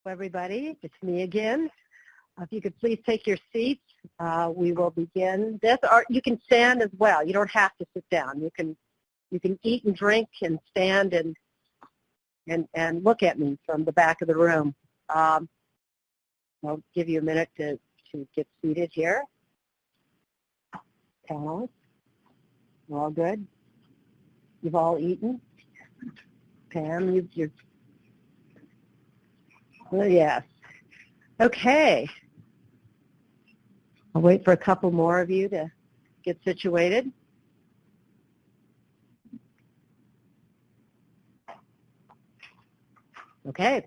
Everybody, it's me again. If you could please take your seats, we will begin this. Or you can stand as well. You don't have to sit down. You can eat and drink and stand and look at me from the back of the room. I'll give you a minute to get seated here. Panelists, we're all good. You've all eaten. Pam, you're. Well, yes. Okay. I'll wait for a couple more of you to get situated. Okay.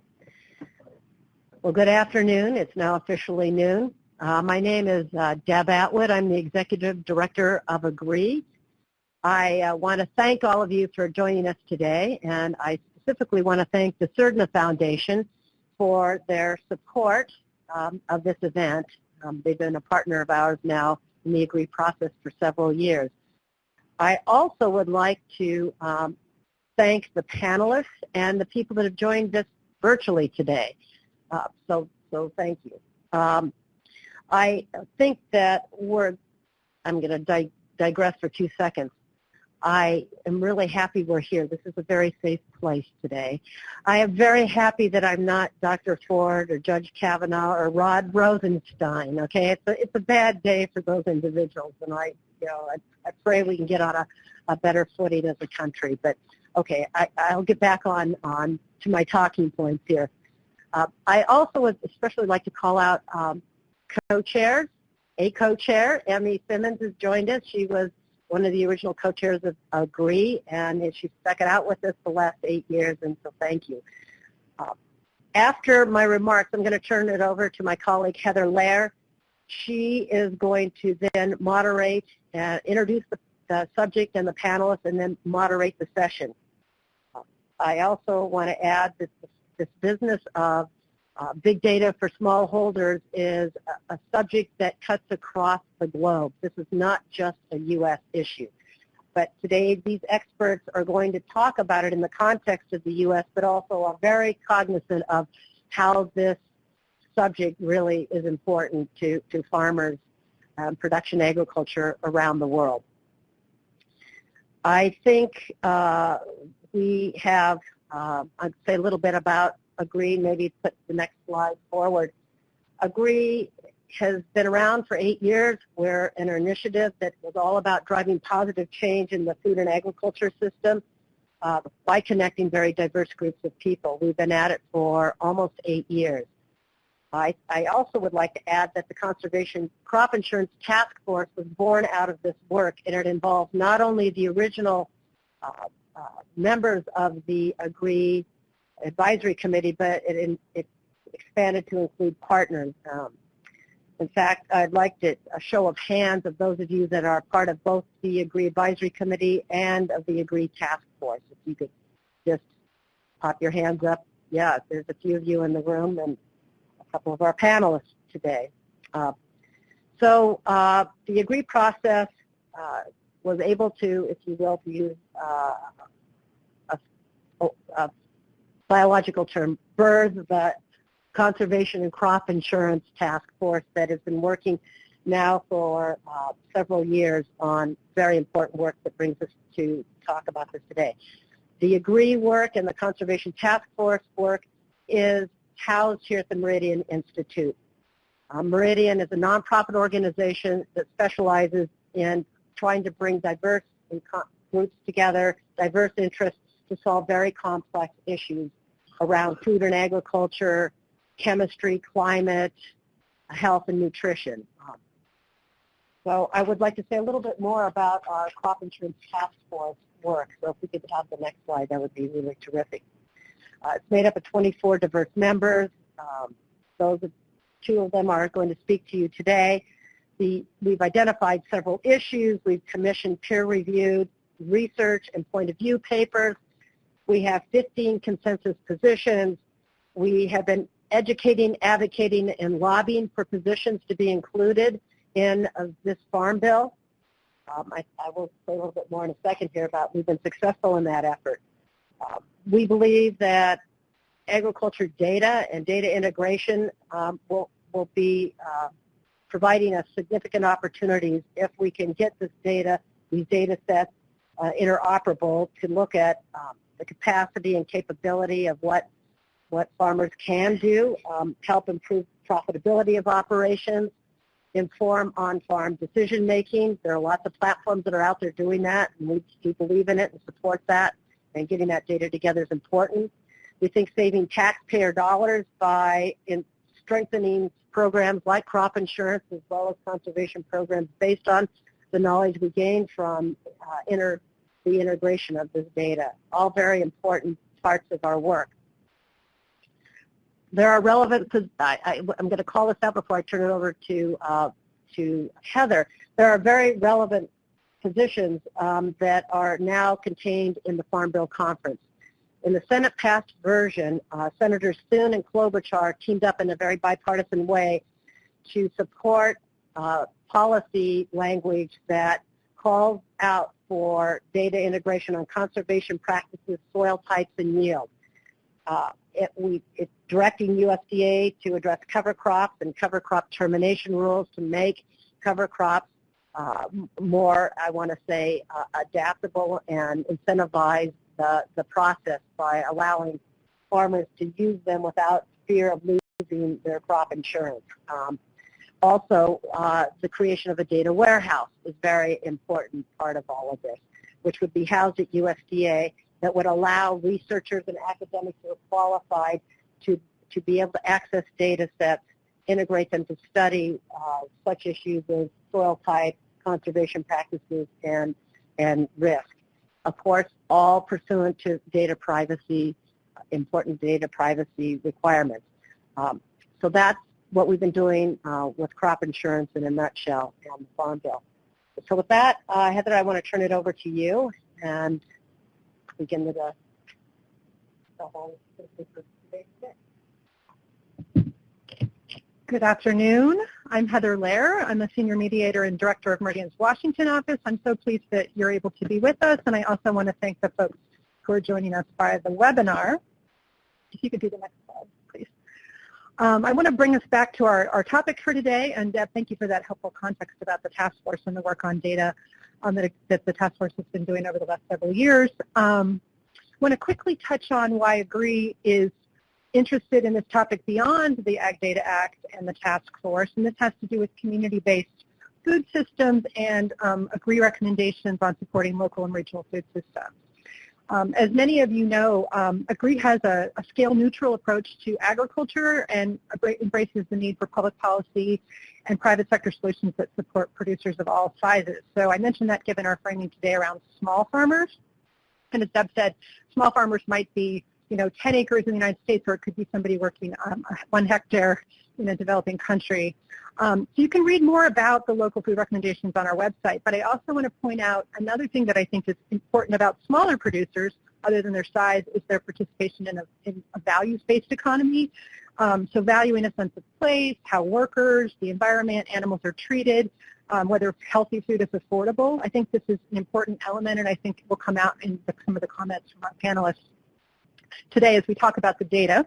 Well, good afternoon. It's now officially noon. My name is Deb Atwood. I'm the Executive Director of AGREE. I want to thank all of you for joining us today, and I specifically want to thank the Surdna Foundation for their support of this event. They've been a partner of ours now in the AGREE process for several years. I also would like to thank the panelists and the people that have joined us virtually today. So thank you. I think that I'm going to digress for 2 seconds. I am really happy we're here. This is a very safe place today. I am very happy that I'm not Dr. Ford or Judge Kavanaugh or Rod Rosenstein. Okay, it's a bad day for those individuals, and I pray we can get on a better footing as a country. But okay, I'll get back on to my talking points here. I also would especially like to call out co-chairs. A co-chair, Emmy Simmons, has joined us. She was one of the original co-chairs of AGREE, and she stuck it out with us the last 8 years, and so thank you. After my remarks, I'm going to turn it over to my colleague Heather Lair. She is going to then moderate, introduce the subject and the panelists, and then moderate the session. I also want to add that this business of big data for smallholders is a subject that cuts across the globe. This is not just a U.S. issue. But today these experts are going to talk about it in the context of the U.S., but also are very cognizant of how this subject really is important to farmers, production agriculture around the world. I think we have, I'd say a little bit about AGREE, maybe put the next slide forward. AGREE has been around for 8 years. We're an initiative that was all about driving positive change in the food and agriculture system by connecting very diverse groups of people. We've been at it for almost 8 years. I also would like to add that the Conservation Crop Insurance Task Force was born out of this work, and it involved not only the original members of the AGREE Advisory Committee, but it expanded to include partners. In fact, I'd like a show of hands of those of you that are part of both the AGREE Advisory Committee and of the AGREE Task Force. If you could just pop your hands up. Yeah, there's a few of you in the room and a couple of our panelists today. So the AGREE process was able to, if you will, to use a biological term, birth the Conservation and Crop Insurance Task Force that has been working now for several years on very important work that brings us to talk about this today. The AGREE work and the Conservation Task Force work is housed here at the Meridian Institute. Meridian is a nonprofit organization that specializes in trying to bring diverse groups together, diverse interests, to solve very complex issues around food and agriculture, chemistry, climate, health, and nutrition. So I would like to say a little bit more about our Crop Insurance Task Force work. So if we could have the next slide, that would be really terrific. It's made up of 24 diverse members. Two of them are going to speak to you today. We've identified several issues. We've commissioned peer-reviewed research and point of view papers. We have 15 consensus positions. We have been educating, advocating, and lobbying for positions to be included in this farm bill. I will say a little bit more in a second here about we've been successful in that effort. We believe that agriculture data and data integration will be providing us significant opportunities if we can get this data, these data sets interoperable to look at the capacity and capability of what farmers can do, help improve profitability of operations, inform on-farm decision-making. There are lots of platforms that are out there doing that, and we do believe in it and support that, and getting that data together is important. We think saving taxpayer dollars by strengthening programs like crop insurance as well as conservation programs based on the knowledge we gain from the integration of this data, all very important parts of our work. There are relevant, I'm going to call this out before I turn it over to Heather. There are very relevant positions that are now contained in the Farm Bill Conference. In the Senate-passed version, Senators Thune and Klobuchar teamed up in a very bipartisan way to support policy language that calls out for data integration on conservation practices, soil types, and yield. It's directing USDA to address cover crops and cover crop termination rules to make cover crops more, I want to say, adaptable and incentivize the process by allowing farmers to use them without fear of losing their crop insurance. Also, the creation of a data warehouse is a very important part of all of this, which would be housed at USDA, that would allow researchers and academics who are qualified to be able to access data sets, integrate them to study such issues as soil type, conservation practices, and risk. Of course, all pursuant to data privacy, important data privacy requirements. So that's what we've been doing with crop insurance in a nutshell on the Farm Bill. So with that, Heather, I want to turn it over to you and begin with the Good afternoon. I'm Heather Lair. I'm a Senior Mediator and Director of Meridian's Washington office. I'm so pleased that you're able to be with us, and I also want to thank the folks who are joining us via the webinar. If you could do the next slide, please. I want to bring us back to our topic for today, and Deb, thank you for that helpful context about the task force and the work on data that the task force has been doing over the last several years. I want to quickly touch on why AGREE is interested in this topic beyond the Ag Data Act and the task force, and this has to do with community-based food systems and AGREE recommendations on supporting local and regional food systems. As many of you know, AGREE has a scale-neutral approach to agriculture and embraces the need for public policy and private sector solutions that support producers of all sizes. So I mentioned that given our framing today around small farmers. And as Deb said, small farmers might be 10 acres in the United States, or it could be somebody working on 1 hectare in a developing country. So you can read more about the local food recommendations on our website, but I also want to point out another thing that I think is important about smaller producers, other than their size, is their participation in a values-based economy. So valuing a sense of place, how workers, the environment, animals are treated, whether healthy food is affordable. I think this is an important element, and I think it will come out in some of the comments from our panelists today as we talk about the data.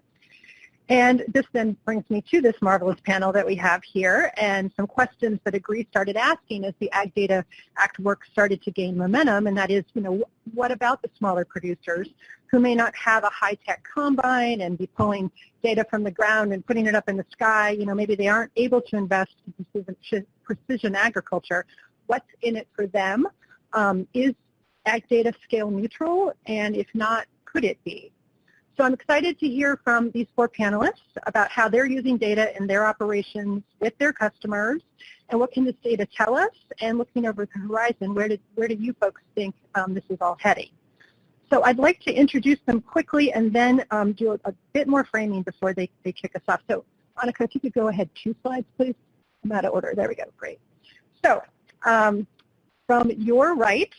And this then brings me to this marvelous panel that we have here and some questions that AGREE started asking as the Ag Data Act work started to gain momentum, and that is, what about the smaller producers who may not have a high-tech combine and be pulling data from the ground and putting it up in the sky? Maybe they aren't able to invest in precision agriculture. What's in it for them? Is Ag Data scale neutral? And if not, could it be? So I'm excited to hear from these 4 panelists about how they're using data in their operations with their customers, and what can this data tell us, and looking over the horizon, where do you folks think this is all heading? So I'd like to introduce them quickly and then do a bit more framing before they kick us off. So Annika, if you could go ahead 2 slides, please. I'm out of order. There we go. Great. So from your right,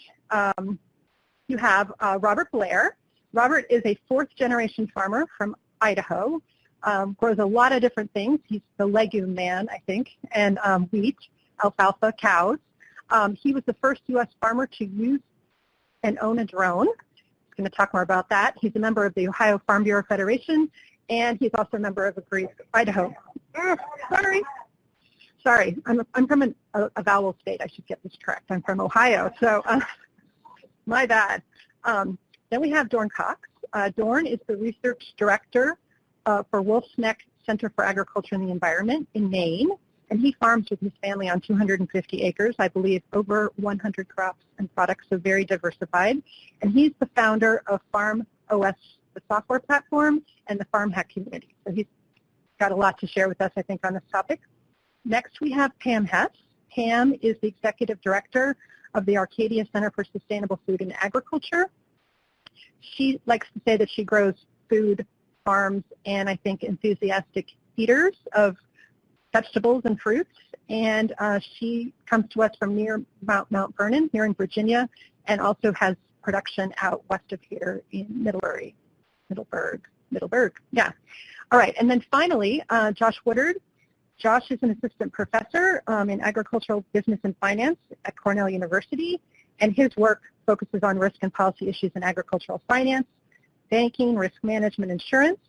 you have Robert Blair. Robert is a 4th-generation farmer from Idaho, grows a lot of different things. He's the legume man, I think, and wheat, alfalfa, cows. He was the first U.S. farmer to use and own a drone. He's going to talk more about that. He's a member of the Ohio Farm Bureau Federation and he's also a member of Agree Idaho. Sorry, I'm from a vowel state. I should get this correct. I'm from Ohio, so my bad. Then we have Dorn Cox. Dorn is the research director for Wolf's Neck Center for Agriculture and the Environment in Maine, and he farms with his family on 250 acres, I believe over 100 crops and products, so very diversified. And he's the founder of Farm OS, the software platform, and the Farm Hack community. So he's got a lot to share with us, I think, on this topic. Next, we have Pam Hess. Pam is the executive director of the Arcadia Center for Sustainable Food and Agriculture. She likes to say that she grows food, farms, and I think enthusiastic eaters of vegetables and fruits. And she comes to us from near Mount Vernon here in Virginia, and also has production out west of here in Middleburg. Yeah. All right. And then finally, Josh Woodard. Josh is an assistant professor in agricultural business and finance at Cornell University, and his work focuses on risk and policy issues in agricultural finance, banking, risk management, insurance.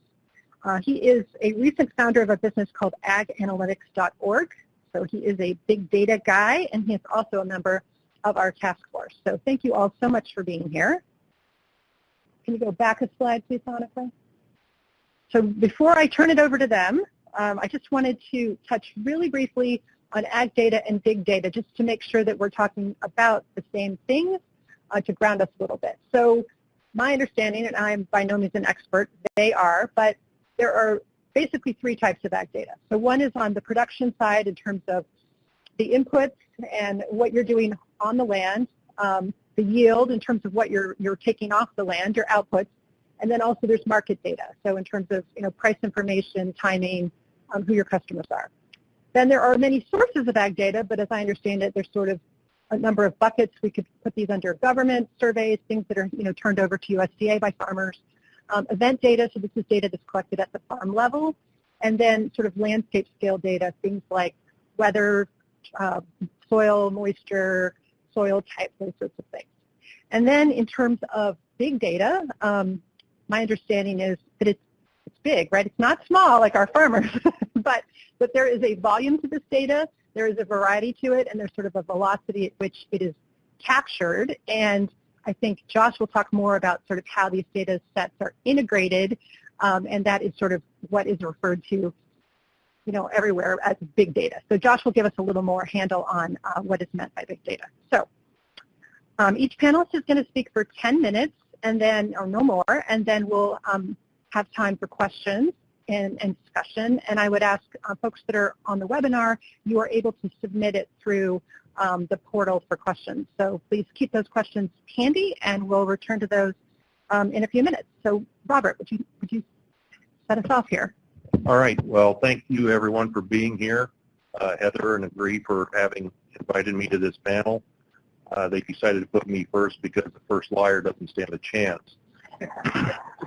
He is a recent founder of a business called aganalytics.org, so he is a big data guy, and he is also a member of our task force. So thank you all so much for being here. Can you go back a slide, please, Monica? So before I turn it over to them, I just wanted to touch really briefly on ag data and big data, just to make sure that we're talking about the same things to ground us a little bit. So my understanding, and I'm by no means an expert, they are, but there are basically three types of ag data. So one is on the production side in terms of the inputs and what you're doing on the land, the yield in terms of what you're taking off the land, your outputs, and then also there's market data. So in terms of price information, timing, who your customers are. Then there are many sources of ag data, but as I understand it, there's sort of a number of buckets. We could put these under government surveys, things that are turned over to USDA by farmers. Event data, so this is data that's collected at the farm level. And then sort of landscape scale data, things like weather, soil moisture, soil type, those sorts of things. And then in terms of big data, my understanding is that it's big, right? It's not small like our farmers, but there is a volume to this data, there is a variety to it, and there's sort of a velocity at which it is captured. And I think Josh will talk more about sort of how these data sets are integrated, and that is sort of what is referred to, everywhere as big data. So Josh will give us a little more handle on what is meant by big data. So each panelist is going to speak for 10 minutes, and then, or no more, and then we'll have time for questions and discussion. And I would ask folks that are on the webinar, you are able to submit it through the portal for questions. So please keep those questions handy, and we'll return to those in a few minutes. So Robert, would you set us off here? All right. Well, thank you everyone for being here. Heather and Agree for having invited me to this panel. They decided to put me first because the first liar doesn't stand a chance.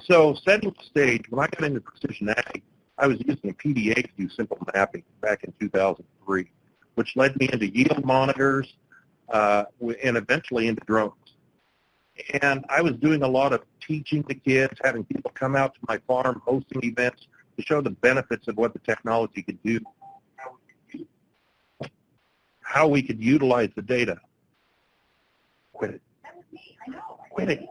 So setting the stage, when I got into precision ag, I was using a PDA to do simple mapping back in 2003, which led me into yield monitors and eventually into drones. And I was doing a lot of teaching the kids, having people come out to my farm, hosting events to show the benefits of what the technology could do, how we could utilize the data. Quit it. Quit it.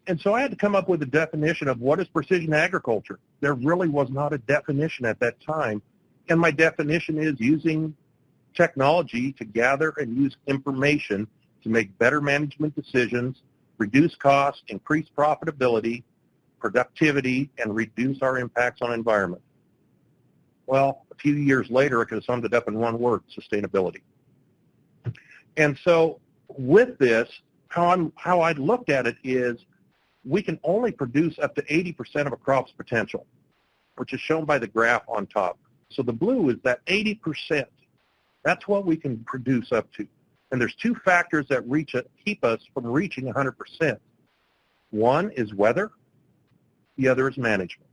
And so I had to come up with a definition of what is precision agriculture. There really was not a definition at that time. And my definition is using technology to gather and use information to make better management decisions, reduce costs, increase profitability, productivity, and reduce our impacts on environment. Well, a few years later, I could have summed it up in one word: sustainability. And so with this, how I looked at it is we can only produce up to 80% of a crop's potential, which is shown by the graph on top. So the blue is that 80%. That's what we can produce up to. And there's two factors that keep us from reaching 100%. One is weather. The other is management.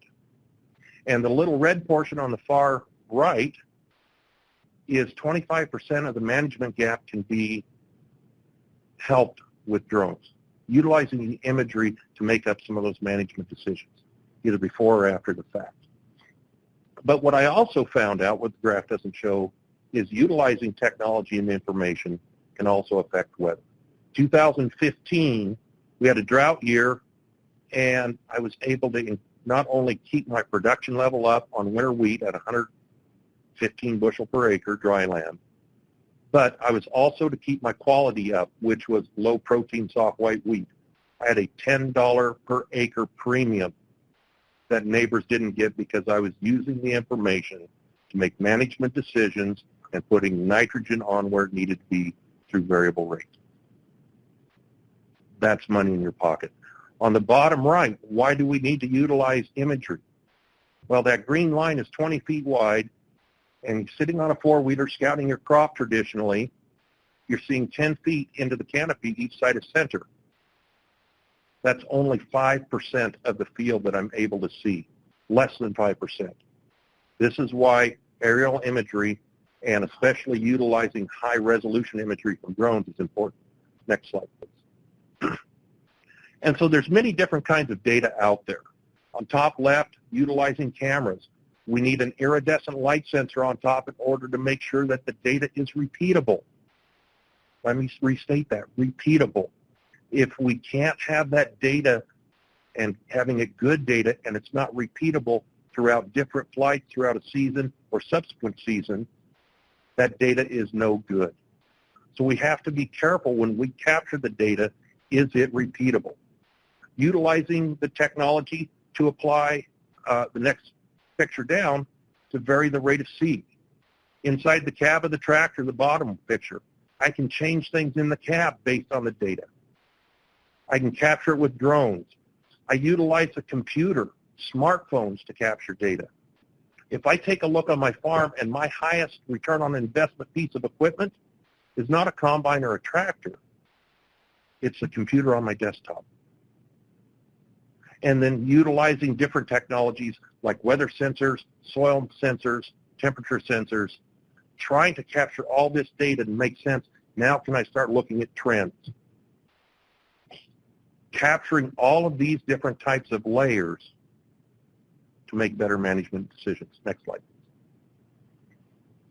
And the little red portion on the far right is 25% of the management gap can be helped with drones. utilizing the imagery to make up some of those management decisions, either before or after the fact. But what I also found out, what the graph doesn't show, is utilizing technology and information can also affect weather. 2015, we had a drought year, and I was able to not only keep my production level up on winter wheat at 115 bushel per acre dry land, but I was also to keep my quality up, which was low protein soft white wheat. I had a $10 per acre premium that neighbors didn't get because I was using the information to make management decisions and putting nitrogen on where it needed to be through variable rate. That's money in your pocket. On the bottom right, why do we need to utilize imagery? Well, that green line is 20 feet wide, and sitting on a four-wheeler scouting your crop traditionally, you're seeing 10 feet into the canopy each side of center. That's only 5% of the field that I'm able to see, less than 5%. This is why aerial imagery, and especially utilizing high-resolution imagery from drones, is important. Next slide, please. And so there's many different kinds of data out there. On top left, utilizing cameras. We need an iridescent light sensor on top in order to make sure that the data is repeatable. Let me restate that, repeatable. If we can't have that data and having it good data and it's not repeatable throughout different flights throughout a season or subsequent season, that data is no good. So we have to be careful when we capture the data, is it repeatable? Utilizing the technology to apply the next picture down to vary the rate of seed. Inside the cab of the tractor, the bottom picture, I can change things in the cab based on the data. I can capture it with drones. I utilize a computer, smartphones to capture data. If I take a look on my farm and my highest return on investment piece of equipment is not a combine or a tractor, it's a computer on my desktop. And then utilizing different technologies like weather sensors, soil sensors, temperature sensors, trying to capture all this data to make sense. Now can I start looking at trends? Capturing all of these different types of layers to make better management decisions. Next slide.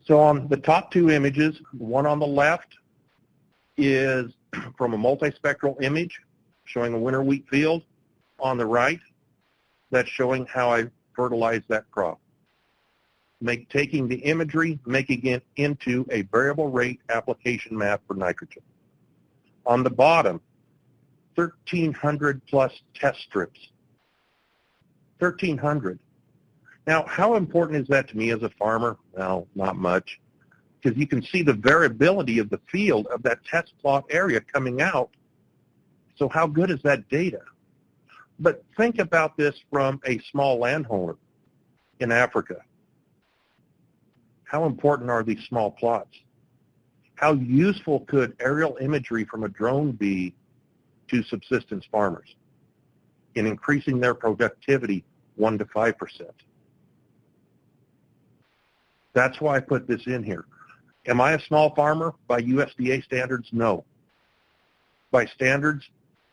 So on the top two images, the one on the left is from a multispectral image showing a winter wheat field. On the right, that's showing how I fertilize that crop. Taking the imagery, making it into a variable rate application map for nitrogen. On the bottom, 1,300 plus test strips. 1,300. Now, how important is that to me as a farmer? Well, not much, because you can see the variability of the field of that test plot area coming out. So how good is that data? But think about this from a small landowner in Africa. How important are these small plots? How useful could aerial imagery from a drone be to subsistence farmers in increasing their productivity 1 to 5%? That's why I put this in here. Am I a small farmer by USDA standards? No. By standards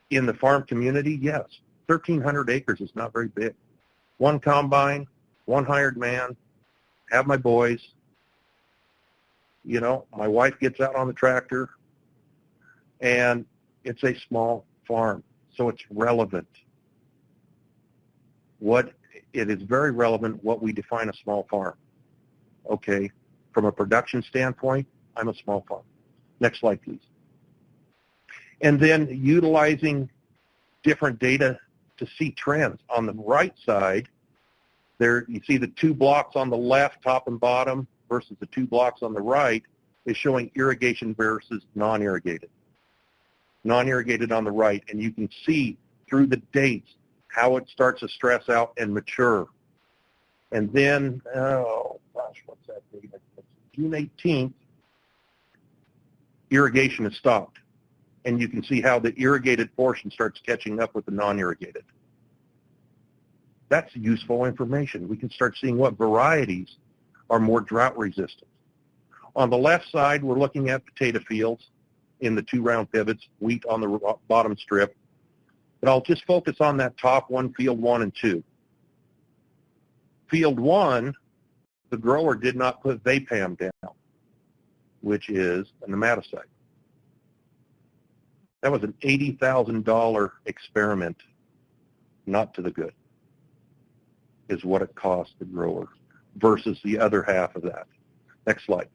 in the farm community? Yes. 1,300 acres is not very big. One combine, one hired man, have my boys. You know, my wife gets out on the tractor, and it's a small farm, so it's relevant. It is very relevant what we define a small farm. Okay, from a production standpoint, I'm a small farm. Next slide, please. And then utilizing different data to see trends. On the right side, there you see the two blocks on the left, top and bottom, versus the two blocks on the right is showing irrigation versus non-irrigated. Non-irrigated on the right, and you can see through the dates how it starts to stress out and mature. And then, oh gosh, what's that date? June 18th, irrigation is stopped. And you can see how the irrigated portion starts catching up with the non-irrigated. That's useful information. We can start seeing what varieties are more drought resistant. On the left side, we're looking at potato fields in the two round pivots, wheat on the bottom strip, But I'll just focus on that top one, field 1 and 2. Field 1, the grower did not put Vapam down, which is a nematicide. That was an $80,000 experiment, not to the good, is what it cost the grower versus the other half of that. Next slide.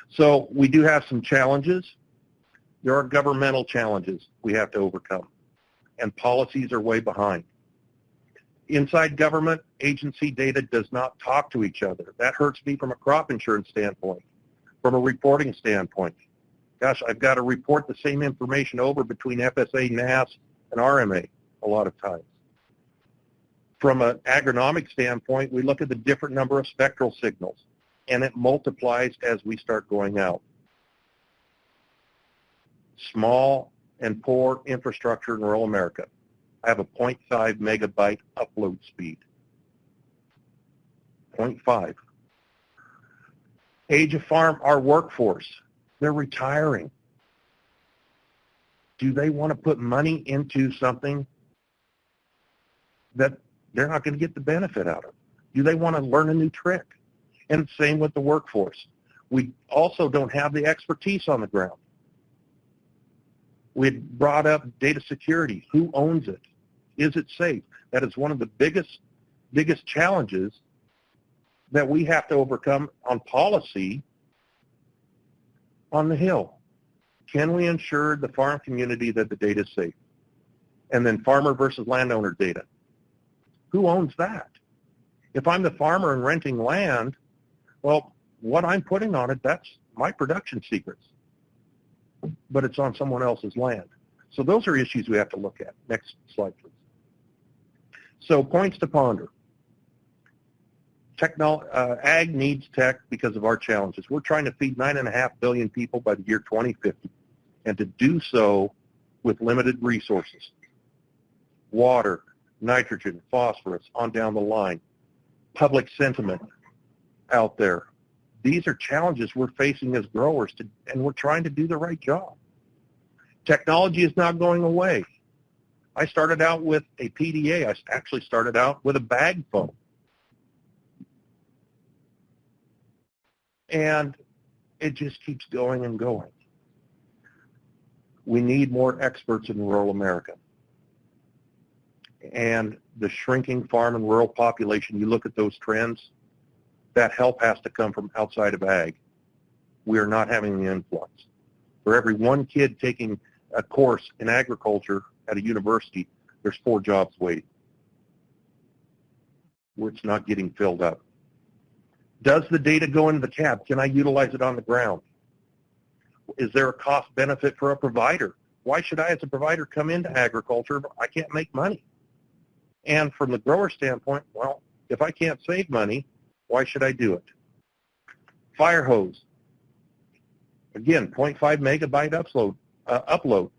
So we do have some challenges. There are governmental challenges we have to overcome, and policies are way behind. Inside government, agency data does not talk to each other. That hurts me from a crop insurance standpoint, from a reporting standpoint. Gosh, I've got to report the same information over between FSA, NASS, and RMA a lot of times. From an agronomic standpoint, we look at the different number of spectral signals, and it multiplies as we start going out. Small and poor infrastructure in rural America. I have a 0.5 megabyte upload speed. 0.5. Age of farm, our workforce, they're retiring. Do they want to put money into something that they're not going to get the benefit out of? Do they want to learn a new trick? And same with the workforce. We also don't have the expertise on the ground. We had brought up data security. Who owns it? Is it safe? That is one of the biggest challenges that we have to overcome on policy on the Hill. Can we ensure the farm community that the data is safe? And then farmer versus landowner data. Who owns that? If I'm the farmer and renting land, well, what I'm putting on it, that's my production secrets. But it's on someone else's land. So those are issues we have to look at. Next slide, please. So points to ponder. Ag needs tech because of our challenges. We're trying to feed 9.5 billion people by the year 2050, and to do so with limited resources. Water, nitrogen, phosphorus, on down the line. Public sentiment out there. These are challenges we're facing as growers, and we're trying to do the right job. Technology is not going away. I started out with a PDA. I actually started out with a bag phone. And it just keeps going and going. We need more experts in rural America. And the shrinking farm and rural population, you look at those trends, that help has to come from outside of ag. We are not having the influx. For every one kid taking a course in agriculture at a university, there's 4 jobs waiting, where it's not getting filled up. Does the data go into the cab? Can I utilize it on the ground? Is there a cost benefit for a provider? Why should I, as a provider, come into agriculture if I can't make money? And from the grower standpoint, well, if I can't save money, why should I do it? Fire hose. Again, 0.5 megabyte upload.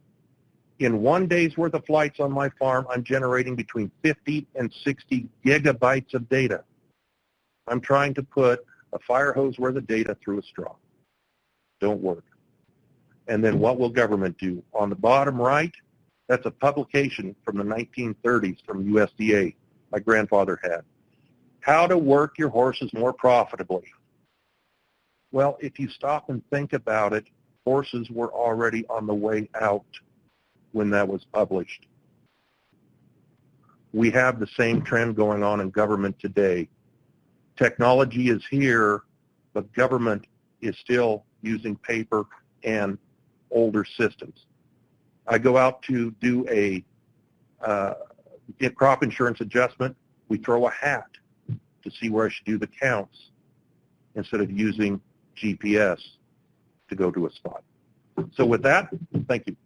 In 1 day's worth of flights on my farm, I'm generating between 50 and 60 gigabytes of data. I'm trying to put a fire hose worth of data through a straw. Don't work. And then what will government do? On the bottom right, that's a publication from the 1930s from USDA my grandfather had. How to work your horses more profitably. Well, if you stop and think about it, horses were already on the way out when that was published. We have the same trend going on in government today. Technology is here, but government is still using paper and older systems. I go out to do a crop insurance adjustment. We throw a hat to see where I should do the counts instead of using GPS to go to a spot. So with that, thank you.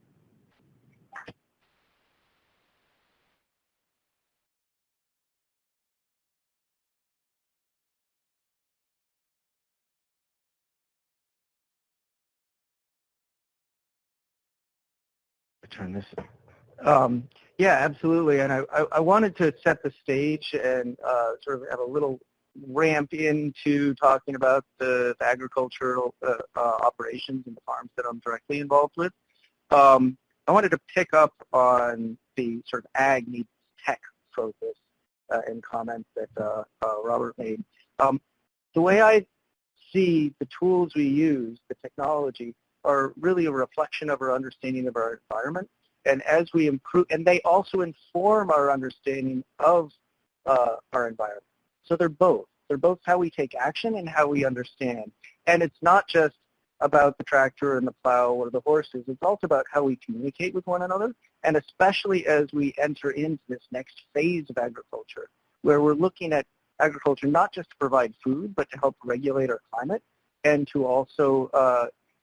Turn this. Yeah, absolutely. And I wanted to set the stage and sort of have a little ramp into talking about the agricultural operations and the farms that I'm directly involved with. I wanted to pick up on the sort of ag meets tech focus and comment that Robert made. The way I see the tools we use, the technology, are really a reflection of our understanding of our environment. And as we improve, and they also inform our understanding of our environment. So they're both. They're both how we take action and how we understand. And it's not just about the tractor and the plow or the horses. It's also about how we communicate with one another, and especially as we enter into this next phase of agriculture, where we're looking at agriculture not just to provide food, but to help regulate our climate and to also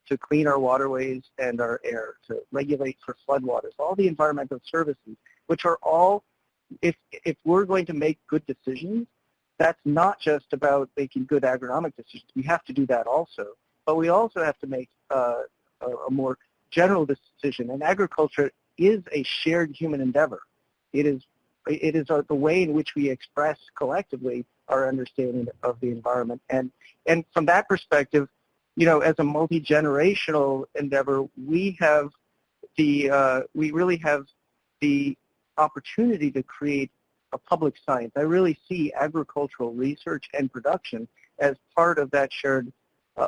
to clean our waterways and our air, to regulate for floodwaters, all the environmental services, which are all, if we're going to make good decisions, that's not just about making good agronomic decisions. We have to do that also. But we also have to make a more general decision. And agriculture is a shared human endeavor. It is the way in which we express collectively our understanding of the environment. And from that perspective, you know, as a multi-generational endeavor, we really have the opportunity to create a public science. I really see agricultural research and production as part of that shared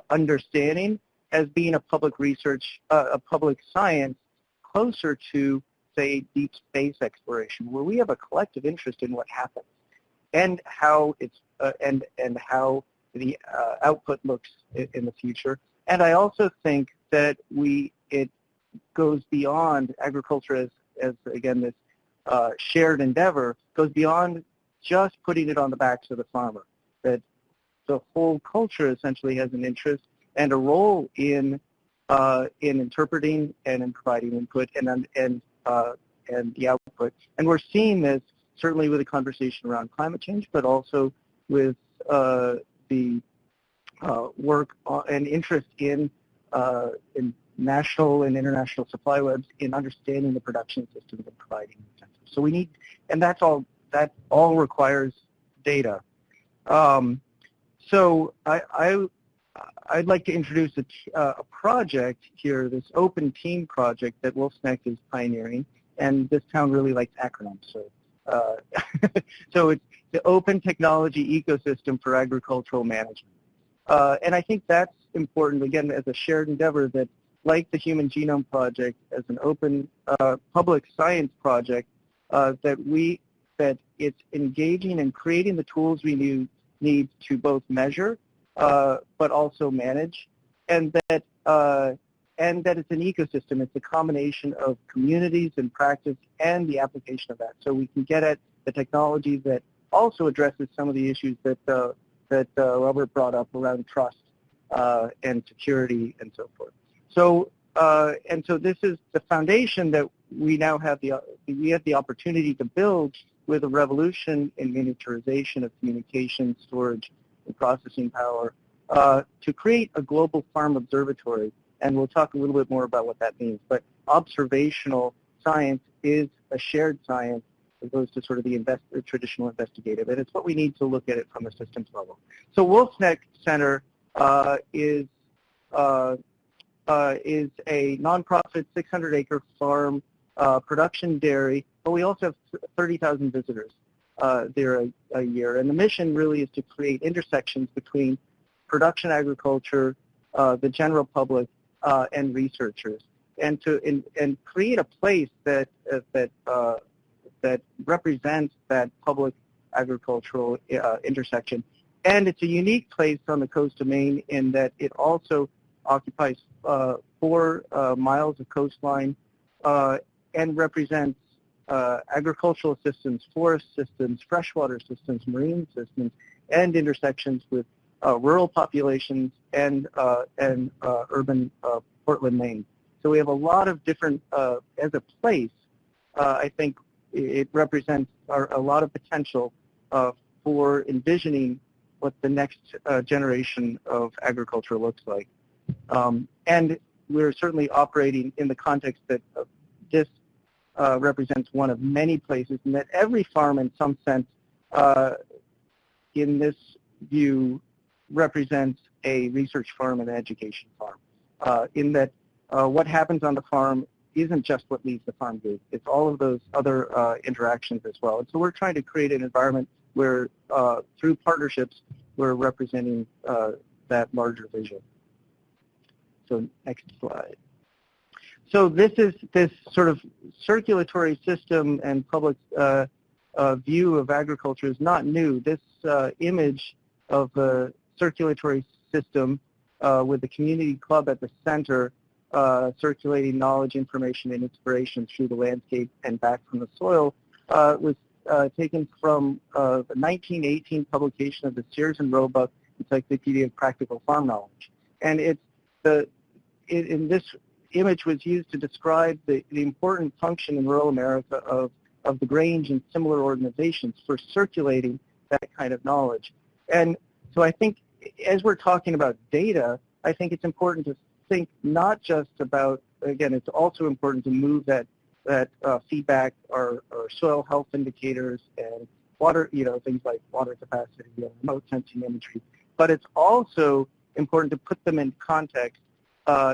understanding as being a public research, a public science closer to, say, deep space exploration, where we have a collective interest in what happens and how it's and how the output looks in the future. And I also think that it goes beyond agriculture as again this shared endeavor, goes beyond just putting it on the backs of the farmer. That the whole culture essentially has an interest and a role in interpreting and in providing input and the output. And we're seeing this certainly with the conversation around climate change, but also with the work and interest in national and international supply webs in understanding the production systems and providing incentives. So we need, and that all requires data. So I'd like to introduce a project here, this open team project that WolfSnec is pioneering, and this town really likes acronyms. So, so it's the Open Technology Ecosystem for Agricultural Management. And I think that's important, again, as a shared endeavor that, like the Human Genome Project, as an open public science project, that it's engaging and creating the tools we need to both measure but also manage, and that it's an ecosystem. It's a combination of communities and practice and the application of that. So we can get at the technology that also addresses some of the issues that Robert brought up around trust and security and so forth. So and so this is the foundation that we now have the opportunity to build with a revolution in miniaturization of communication, storage, and processing power to create a global farm observatory. And we'll talk a little bit more about what that means. But observational science is a shared science as opposed to sort of the traditional investigative. And it's what we need to look at it from a systems level. So WolfSnec Center is a nonprofit 600-acre farm production dairy, but we also have 30,000 visitors there a year. And the mission really is to create intersections between production agriculture, the general public, and researchers, and create a place that represents that public agricultural intersection. And it's a unique place on the coast of Maine in that it also occupies 4 miles of coastline and represents agricultural systems, forest systems, freshwater systems, marine systems, and intersections with rural populations and urban Portland, Maine. So we have a lot of different, as a place, I think it represents a lot of potential for envisioning what the next generation of agriculture looks like. And we're certainly operating in the context that this represents one of many places, and that every farm in some sense in this view represents a research farm and an education farm, in that what happens on the farm isn't just what leaves the farm gate. It's all of those other interactions as well. And so we're trying to create an environment where, through partnerships, we're representing that larger vision. So next slide. So this sort of circulatory system and public view of agriculture is not new. This image of the circulatory system with the community club at the center, circulating knowledge, information, and inspiration through the landscape and back from the soil, was taken from the 1918 publication of the Sears and Roebuck Encyclopedia of Practical Farm Knowledge. And in this image was used to describe the important function in rural America of the Grange and similar organizations for circulating that kind of knowledge. And so I think as we're talking about data, I think it's important to think not just about, again, it's also important to move that feedback, our soil health indicators and water, things like water capacity, remote sensing imagery, but it's also important to put them in context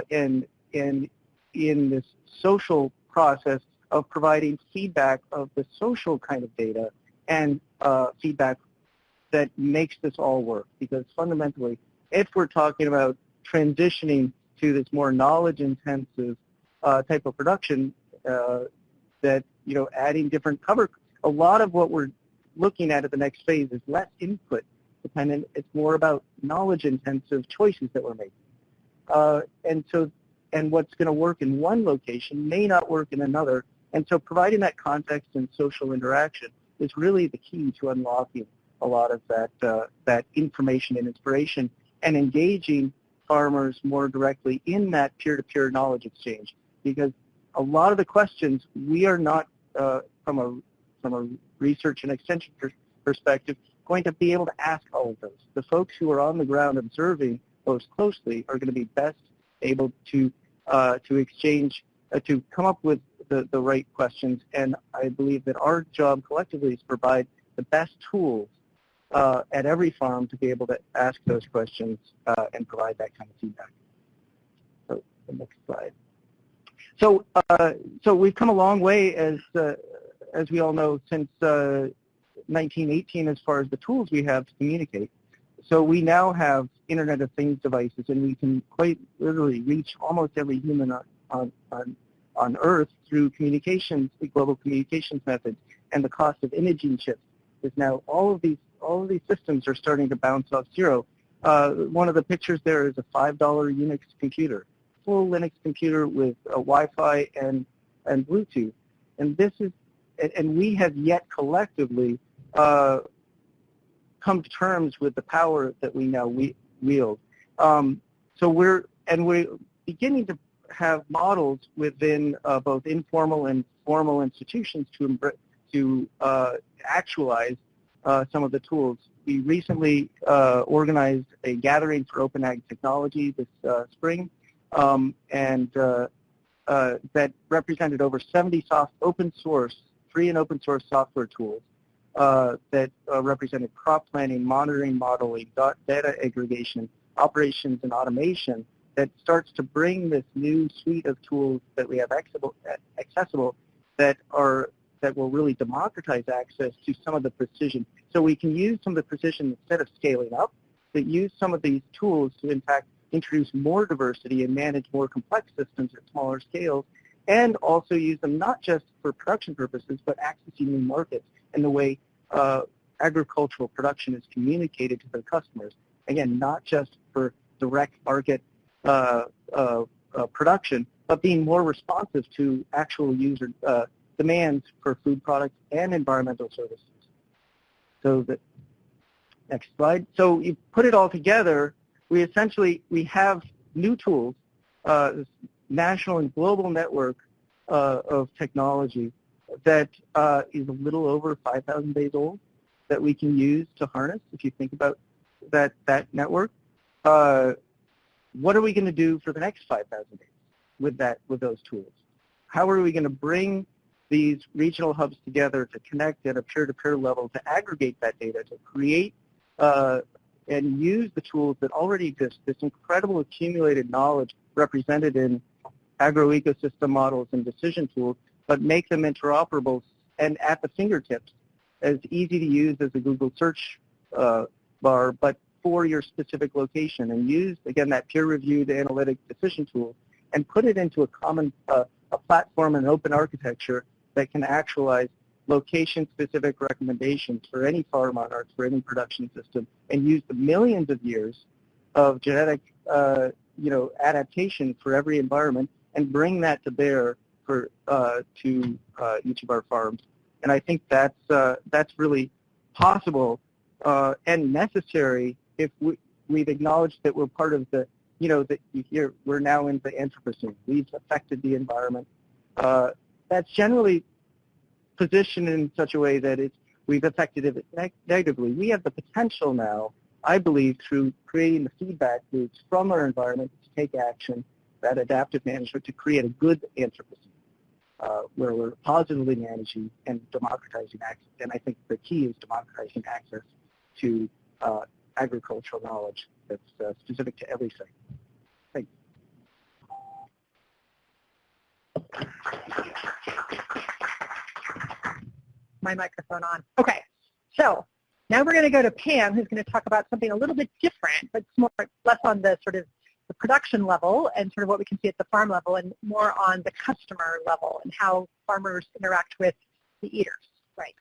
in this social process of providing feedback of the social kind of data and feedback that makes this all work. Because fundamentally, if we're talking about transitioning to this more knowledge-intensive type of production, that adding different cover, a lot of what we're looking at the next phase is less input dependent. It's more about knowledge-intensive choices that we're making. And what's going to work in one location may not work in another. And so providing that context and social interaction is really the key to unlocking a lot of that information and inspiration and engaging farmers more directly in that peer-to-peer knowledge exchange. Because a lot of the questions we are not, from a research and extension perspective, going to be able to ask all of those. The folks who are on the ground observing most closely are going to be best able to exchange, to come up with the right questions. And I believe that our job collectively is to provide the best tools at every farm to be able to ask those questions and provide that kind of feedback. So the next slide. So we've come a long way, as we all know, since 1918 as far as the tools we have to communicate. So we now have Internet of Things devices, and we can quite literally reach almost every human on Earth through communications, the global communications methods, and the cost of imaging chips is now all of these systems are starting to bounce off zero. One of the pictures there is a $5 Unix computer, full Linux computer with Wi-Fi and Bluetooth, and we have yet collectively come to terms with the power that we now wield. So we're beginning to have models within both informal and formal institutions to actualize some of the tools. We recently organized a gathering for Open Ag Technology this spring, and that represented over 70 free and open source software tools that represented crop planning, monitoring, modeling, data aggregation, operations, and automation that starts to bring this new suite of tools that we have accessible that will really democratize access to some of the precision. So we can use some of the precision instead of scaling up, but use some of these tools to in fact introduce more diversity and manage more complex systems at smaller scales, and also use them not just for production purposes, but accessing new markets in the way agricultural production is communicated to their customers. Again, not just for direct market production, but being more responsive to actual user demands for food products and environmental services. So the next slide. So you put it all together, we have new tools, this national and global network of technology that is a little over 5,000 days old that we can use to harness. If you think about that network, what are we going to do for the next 5,000 days with those tools? How are we going to bring these regional hubs together to connect at a peer-to-peer level, to aggregate that data, to create and use the tools that already exist, this incredible accumulated knowledge represented in agroecosystem models and decision tools, but make them interoperable and at the fingertips, as easy to use as a Google search bar, but for your specific location, and use, again, that peer-reviewed analytic decision tool and put it into a common a platform and open architecture that can actualize location-specific recommendations for any farm on Earth, for any production system, and use the millions of years of genetic adaptation for every environment and bring that to bear for to each of our farms. And I think that's really possible and necessary if we've acknowledged that we're part of the, we're now in the Anthropocene. We've affected the environment. That's generally positioned in such a way that we've affected it negatively. We have the potential now, I believe, through creating the feedback loops from our environment to take action, that adaptive management, to create a good Anthropocene, where we're positively managing and democratizing access. And I think the key is democratizing access to agricultural knowledge that's specific to every site. Thank you. My microphone on. Okay, so now we're going to go to Pam, who's going to talk about something a little bit different, but less on the sort of the production level and sort of what we can see at the farm level, and more on the customer level and how farmers interact with the eaters. Right.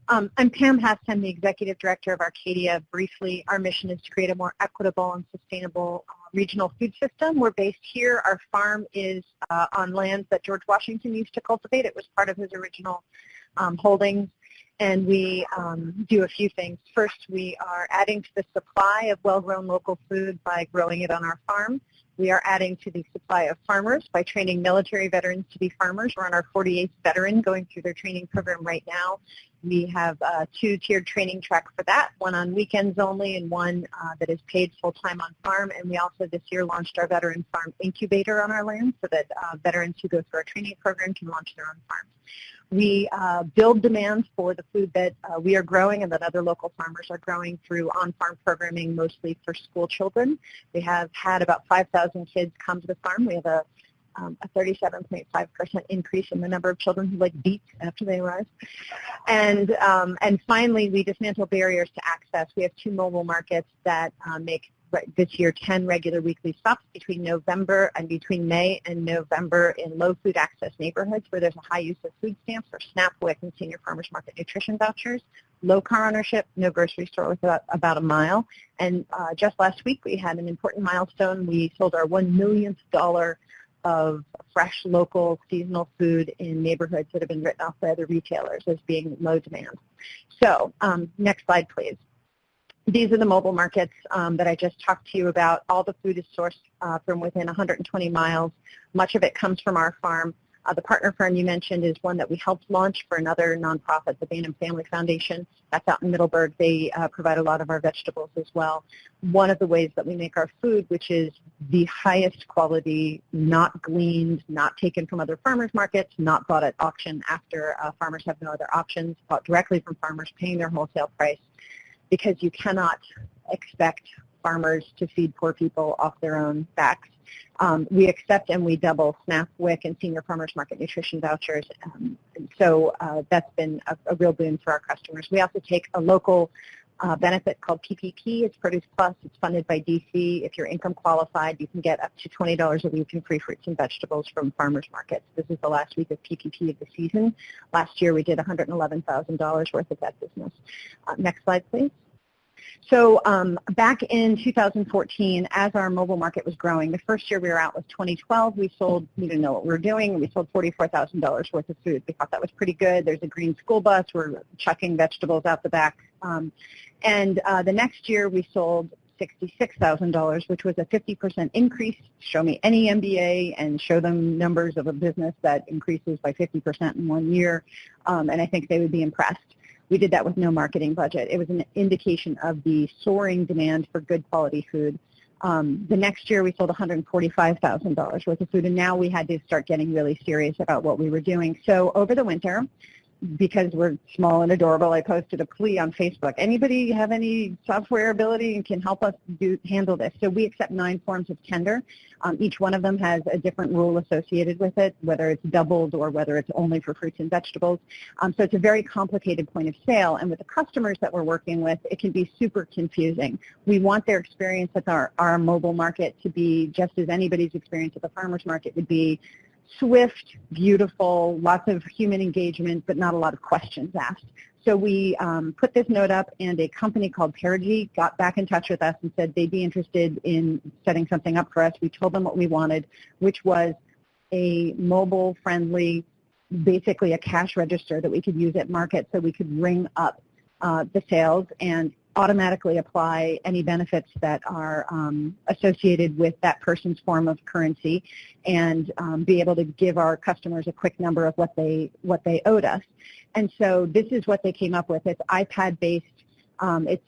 I'm Pam Hest. I'm the Executive Director of Arcadia. Briefly, our mission is to create a more equitable and sustainable regional food system. We're based here. Our farm is on lands that George Washington used to cultivate. It was part of his original holdings, and we do a few things. First, we are adding to the supply of well-grown local food by growing it on our farm. We are adding to the supply of farmers by training military veterans to be farmers. We're on our 48th veteran going through their training program right now. We have a two-tiered training track for that, one on weekends only and one that is paid full-time on farm. And we also this year launched our veteran farm incubator on our land so that veterans who go through our training program can launch their own farms. We build demand for the food that we are growing and that other local farmers are growing through on-farm programming, mostly for school children. We have had about 5,000 kids come to the farm. We have a 37.5% increase in the number of children who like beets after they arrive. And finally, we dismantle barriers to access. We have 2 mobile markets that make this year 10 regular weekly stops between May and November in low food access neighborhoods where there's a high use of food stamps or SNAP WIC and senior farmers market nutrition vouchers. Low car ownership, no grocery store within about a mile. And just last week we had an important milestone. We sold our $1 millionth of fresh, local, seasonal food in neighborhoods that have been written off by other retailers as being low demand. So next slide, please. These are the mobile markets that I just talked to you about. All the food is sourced from within 120 miles. Much of it comes from our farm. The partner farm you mentioned is one that we helped launch for another nonprofit, the Bainham Family Foundation. That's out in Middleburg. They provide a lot of our vegetables as well. One of the ways that we make our food, which is the highest quality, not gleaned, not taken from other farmers markets, not bought at auction after farmers have no other options, bought directly from farmers paying their wholesale price, because you cannot expect farmers to feed poor people off their own backs. We accept and we double SNAP WIC and senior farmers market nutrition vouchers, and so that's been a real boon for our customers. We also take a local benefit called PPP. It's Produce Plus. It's funded by DC. If you're income qualified, you can get up to $20 a week in free fruits and vegetables from farmers markets. This is the last week of PPP of the season. Last year we did $111,000 worth of that business. Next slide, please. So back in 2014, as our mobile market was growing, the first year we were out was 2012. We didn't know what we were doing, and we sold $44,000 worth of food. We thought that was pretty good. There's a green school bus. We're chucking vegetables out the back. And the next year we sold $66,000, which was a 50% increase. Show me any MBA and show them numbers of a business that increases by 50% in 1 year, and I think they would be impressed. We did that with no marketing budget. It was an indication of the soaring demand for good quality food. The next year we sold $145,000 worth of food, and now we had to start getting really serious about what we were doing. So over the winter, because we're small and adorable, I posted a plea on Facebook. Anybody have any software ability and can help us handle this? So we accept 9 forms of tender. Each one of them has a different rule associated with it, whether it's doubled or whether it's only for fruits and vegetables. So it's a very complicated point of sale, and with the customers that we're working with, it can be super confusing. We want their experience at our mobile market to be just as anybody's experience at the farmer's market would be: swift, beautiful, lots of human engagement, but not a lot of questions asked. So we put this note up, and a company called Perigee got back in touch with us and said they'd be interested in setting something up for us. We told them what we wanted, which was a mobile-friendly, basically a cash register that we could use at market so we could ring up the sales and automatically apply any benefits that are associated with that person's form of currency, and be able to give our customers a quick number of what they owed us. And so this is what they came up with. It's iPad-based. It's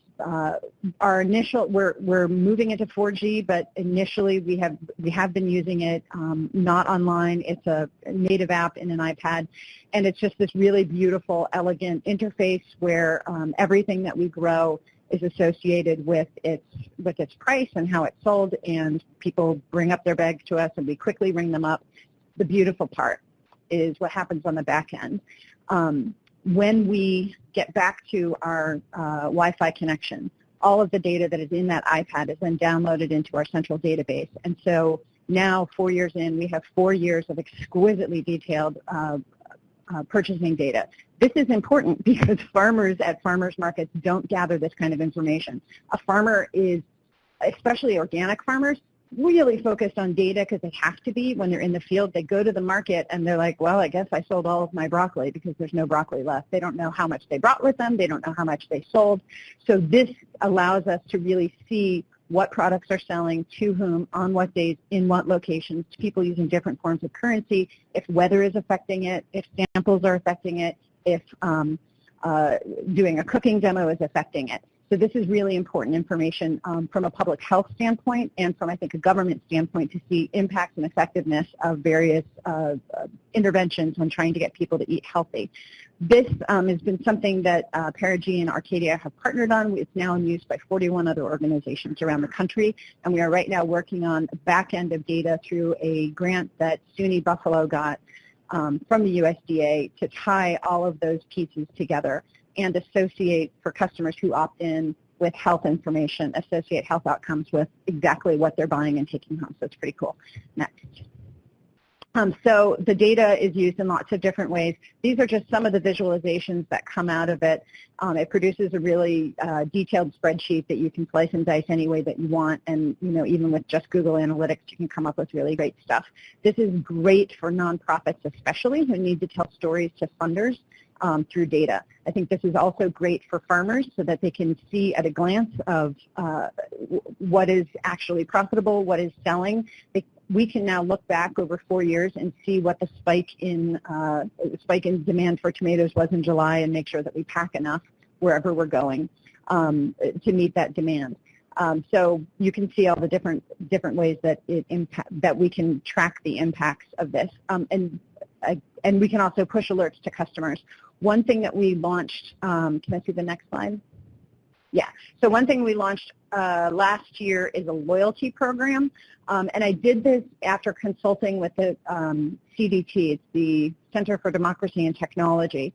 our initial. We're moving into 4G, but initially we have been using it not online. It's a native app in an iPad, and it's just this really beautiful, elegant interface where everything that we grow is associated with its price and how it's sold, and people bring up their bags to us and we quickly ring them up. The beautiful part is what happens on the back end. When we get back to our Wi-Fi connection, all of the data that is in that iPad is then downloaded into our central database. And so now, 4 years in, we have 4 years of exquisitely detailed purchasing data. This is important because farmers at farmers markets don't gather this kind of information. A farmer is, especially organic farmers, really focused on data because they have to be when they're in the field. They go to the market and they're like, well, I guess I sold all of my broccoli because there's no broccoli left. They don't know how much they brought with them. They don't know how much they sold. So this allows us to really see what products are selling, to whom, on what days, in what locations, to people using different forms of currency, if weather is affecting it, if samples are affecting it, if doing a cooking demo is affecting it. So this is really important information from a public health standpoint and from, I think, a government standpoint to see impact and effectiveness of various interventions on trying to get people to eat healthy. This has been something that Perigee and Arcadia have partnered on. It's now in use by 41 other organizations around the country, and we are right now working on a back end of data through a grant that SUNY Buffalo got from the USDA to tie all of those pieces together and associate, for customers who opt in with health information, associate health outcomes with exactly what they're buying and taking home. So it's pretty cool. Next. So the data is used in lots of different ways. These are just some of the visualizations that come out of it. It produces a really detailed spreadsheet that you can slice and dice any way that you want, and even with just Google Analytics, you can come up with really great stuff. This is great for nonprofits, especially who need to tell stories to funders through data. I think this is also great for farmers so that they can see at a glance of what is actually profitable, what is selling. We can now look back over 4 years and see what the spike in demand for tomatoes was in July and make sure that we pack enough wherever we're going to meet that demand. So you can see all the different ways that that we can track the impacts of this, and we can also push alerts to customers. One thing that we launched, can I see the next slide? Yeah. So one thing we launched last year is a loyalty program, and I did this after consulting with the CDT, it's the Center for Democracy and Technology.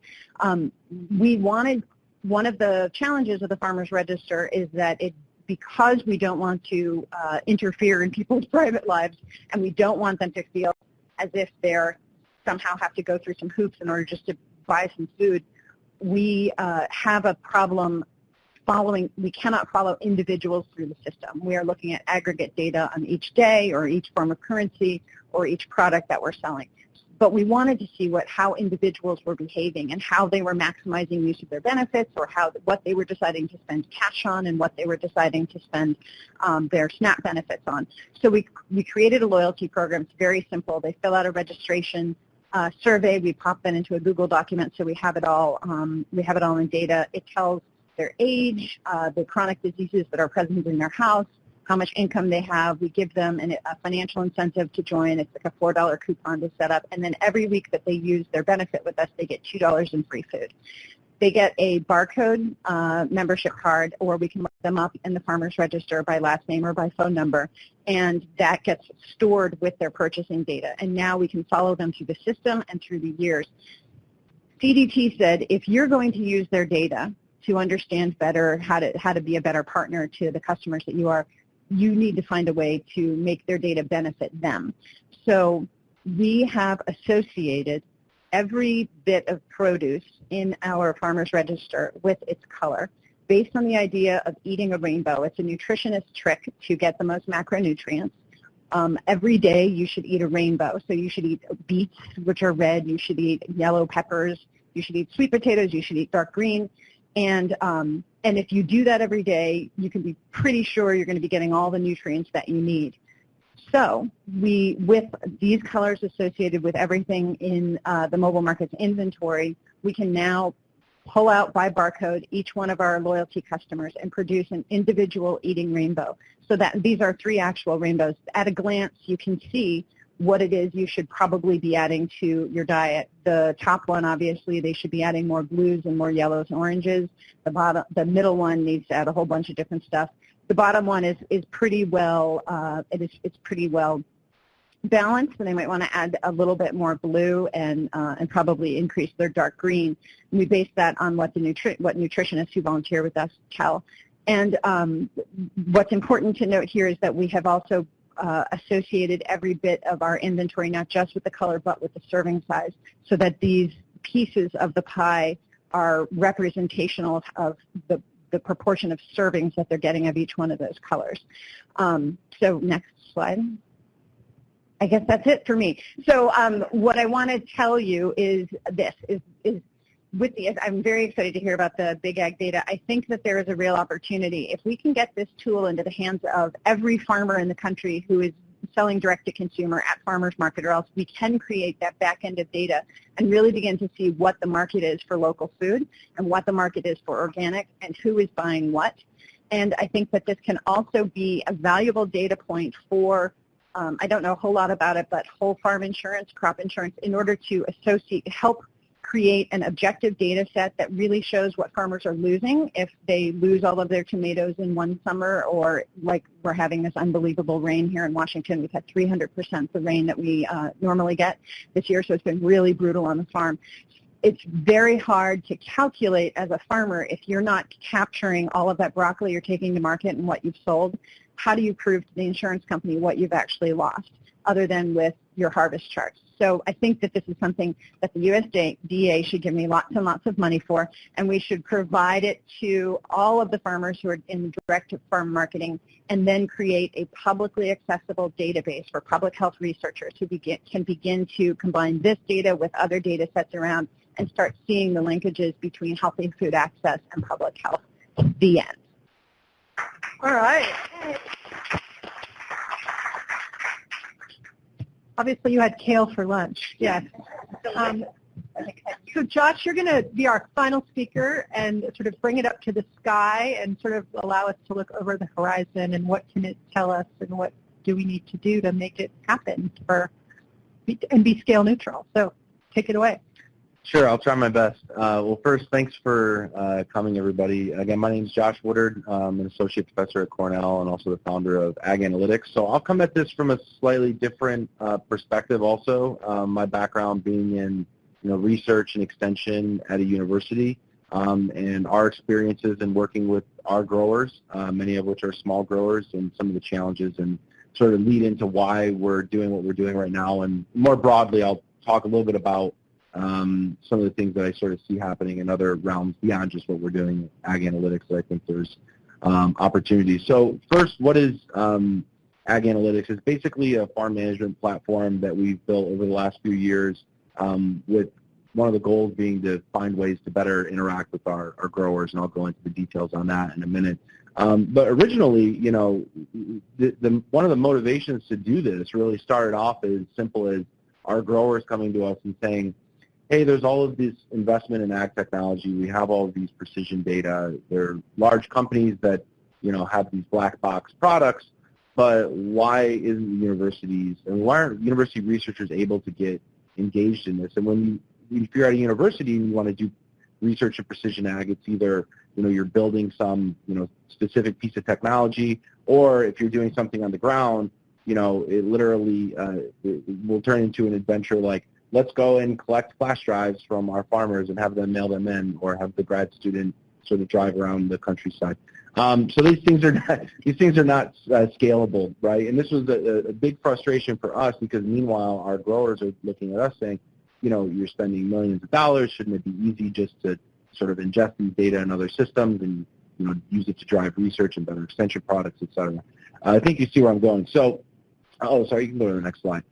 We wanted, one of the challenges of the Farmers Register is that because we don't want to interfere in people's private lives, and we don't want them to feel as if they're somehow have to go through some hoops in order just to buy some food, we have a problem we cannot follow individuals through the system. We are looking at aggregate data on each day or each form of currency or each product that we're selling. But we wanted to see how individuals were behaving and how they were maximizing use of their benefits, or what they were deciding to spend cash on and what they were deciding to spend their SNAP benefits on. So we created a loyalty program. It's very simple. They fill out a registration survey. We pop that into a Google document, so we have it all. We have it all in data. It tells their age, the chronic diseases that are present in their house, how much income they have. We give them a financial incentive to join. It's like a $4 coupon to set up. And then every week that they use their benefit with us, they get $2 in free food. They get a barcode membership card, or we can look them up in the Farmers Register by last name or by phone number, and that gets stored with their purchasing data. And now we can follow them through the system and through the years. CDT said if you're going to use their data to understand better how to be a better partner to the customers that you are, you need to find a way to make their data benefit them. So we have associated every bit of produce in our Farmers Register with its color based on the idea of eating a rainbow. It's a nutritionist trick to get the most macronutrients. Every day you should eat a rainbow. So you should eat beets, which are red. You should eat yellow peppers. You should eat sweet potatoes. You should eat dark green. And if you do that every day, you can be pretty sure you're going to be getting all the nutrients that you need. So with these colors associated with everything in the mobile markets inventory, we can now pull out by barcode each one of our loyalty customers and produce an individual eating rainbow. So that these are 3 actual rainbows. At a glance, you can see what it is you should probably be adding to your diet. The top one, obviously, they should be adding more blues and more yellows and oranges. The middle one needs to add a whole bunch of different stuff. The bottom one is pretty well it's pretty well balanced, and they might want to add a little bit more blue and probably increase their dark green. And we base that on what nutritionists who volunteer with us tell. And what's important to note here is that we have also associated every bit of our inventory, not just with the color, but with the serving size, so that these pieces of the pie are representational of the proportion of servings that they're getting of each one of those colors. So next slide. I guess that's it for me. So what I want to tell you is this, I'm very excited to hear about the Big Ag data. I think that there is a real opportunity. If we can get this tool into the hands of every farmer in the country who is selling direct to consumer at farmers market, or else we can create that back end of data and really begin to see what the market is for local food and what the market is for organic and who is buying what. And I think that this can also be a valuable data point for, I don't know a whole lot about it, but whole farm insurance, crop insurance, in order to help create an objective data set that really shows what farmers are losing if they lose all of their tomatoes in one summer, or like we're having this unbelievable rain here in Washington. We've had 300% the rain that we normally get this year, so it's been really brutal on the farm. It's very hard to calculate as a farmer if you're not capturing all of that broccoli you're taking to market and what you've sold. How do you prove to the insurance company what you've actually lost, other than with your harvest charts? So I think that this is something that the USDA should give me lots and lots of money for, and we should provide it to all of the farmers who are in direct farm marketing, and then create a publicly accessible database for public health researchers who can begin to combine this data with other data sets around and start seeing the linkages between healthy food access and public health. The end. All right. Obviously, you had kale for lunch. Yes. So, Josh, you're going to be our final speaker and sort of bring it up to the sky and sort of allow us to look over the horizon and what can it tell us and what do we need to do to make it happen and be scale neutral. So, take it away. Sure, I'll try my best. Well, first, thanks for coming, everybody. Again, my name is Josh Woodard. I'm an associate professor at Cornell and also the founder of Ag Analytics. So I'll come at this from a slightly different perspective also. My background being in research and extension at a university, and our experiences in working with our growers, many of which are small growers, and some of the challenges, and sort of lead into why we're doing what we're doing right now. And more broadly, I'll talk a little bit about some of the things that I sort of see happening in other realms beyond just what we're doing with Ag Analytics that I think there's opportunities. So first, what is Ag Analytics? It's basically a farm management platform that we've built over the last few years, with one of the goals being to find ways to better interact with our growers, and I'll go into the details on that in a minute. But originally, one of the motivations to do this really started off as simple as our growers coming to us and saying, hey, there's all of this investment in ag technology. We have all of these precision data. They're large companies that, have these black box products, but why isn't universities, and why aren't university researchers able to get engaged in this? And if you're at a university and you want to do research in precision ag, it's either, you're building some, specific piece of technology, or if you're doing something on the ground, it literally it will turn into an adventure like, let's go and collect flash drives from our farmers and have them mail them in, or have the grad student sort of drive around the countryside. So these things are not scalable, right? And this was a big frustration for us, because meanwhile our growers are looking at us saying, you're spending millions of dollars. Shouldn't it be easy just to sort of ingest these data in other systems and use it to drive research and better extension products, et cetera? I think you see where I'm going. So, sorry, you can go to the next slide.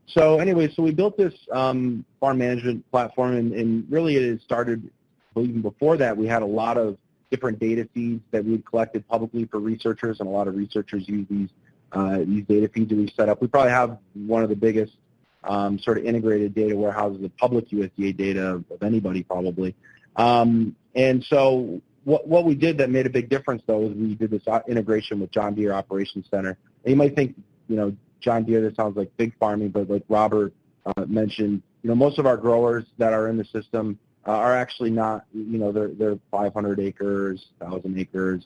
So anyway, so we built this farm management platform, and really it started, well, even before that, we had a lot of different data feeds that we had collected publicly for researchers, and a lot of researchers use these data feeds that we set up. We probably have one of the biggest sort of integrated data warehouses of public USDA data of anybody, probably. And so what we did that made a big difference, though, is we did this integration with John Deere Operations Center. And you might think, John Deere, that sounds like big farming, but like Robert mentioned, most of our growers that are in the system are actually not, they're 500 acres, 1,000 acres,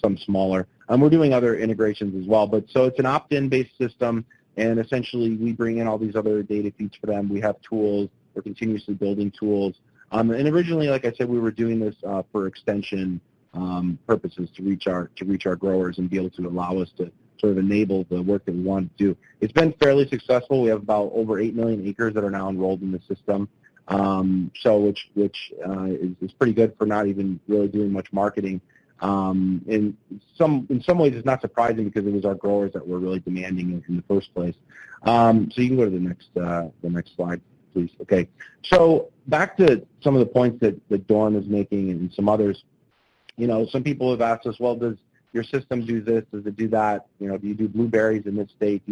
some smaller. We're doing other integrations as well. But so it's an opt-in based system, and essentially we bring in all these other data feeds for them. We have tools. We're continuously building tools. And originally, like I said, we were doing this for extension purposes to reach our growers and be able to allow us to sort of enable the work that we want to do. It's been fairly successful. We have about over 8 million acres that are now enrolled in the system. So which is pretty good for not even really doing much marketing. In some ways, it's not surprising, because it was our growers that were really demanding it in the first place. So you can go to the next slide, please. Okay. So back to some of the points that Dawn is making and some others. Some people have asked us, well, does your system do this? Does it do that? Do you do blueberries in this state?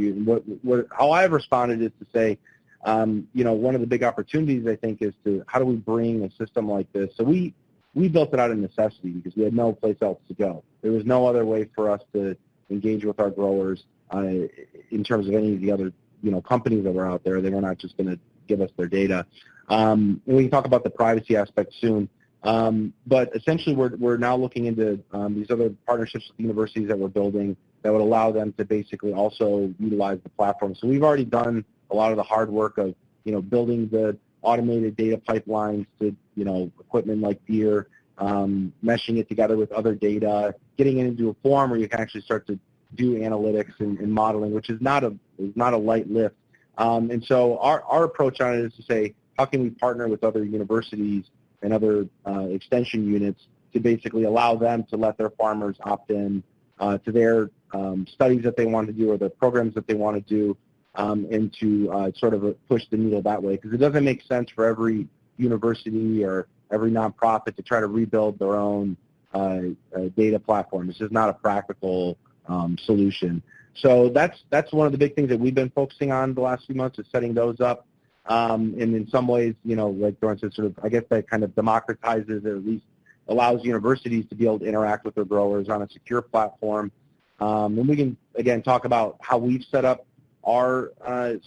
How I've responded is to say, one of the big opportunities, I think, is how do we bring a system like this? So we built it out of necessity, because we had no place else to go. There was no other way for us to engage with our growers in terms of any of the other companies that were out there. They were not just going to give us their data. And we can talk about the privacy aspect soon. But essentially, we're now looking into these other partnerships with universities that we're building that would allow them to basically also utilize the platform. So we've already done a lot of the hard work of building the automated data pipelines to equipment like Deere, meshing it together with other data, getting it into a form where you can actually start to do analytics and modeling, which is not a light lift. And so our approach on it is to say, how can we partner with other universities and other extension units to basically allow them to let their farmers opt in to their studies that they want to do, or the programs that they want to do, and to sort of push the needle that way. Because it doesn't make sense for every university or every nonprofit to try to rebuild their own data platform. It's just not a practical solution. So that's one of the big things that we've been focusing on the last few months, is setting those up. And in some ways, like Dawn said, sort of, I guess that kind of democratizes, or at least allows universities to be able to interact with their growers on a secure platform. And we can, again, talk about how we've set up our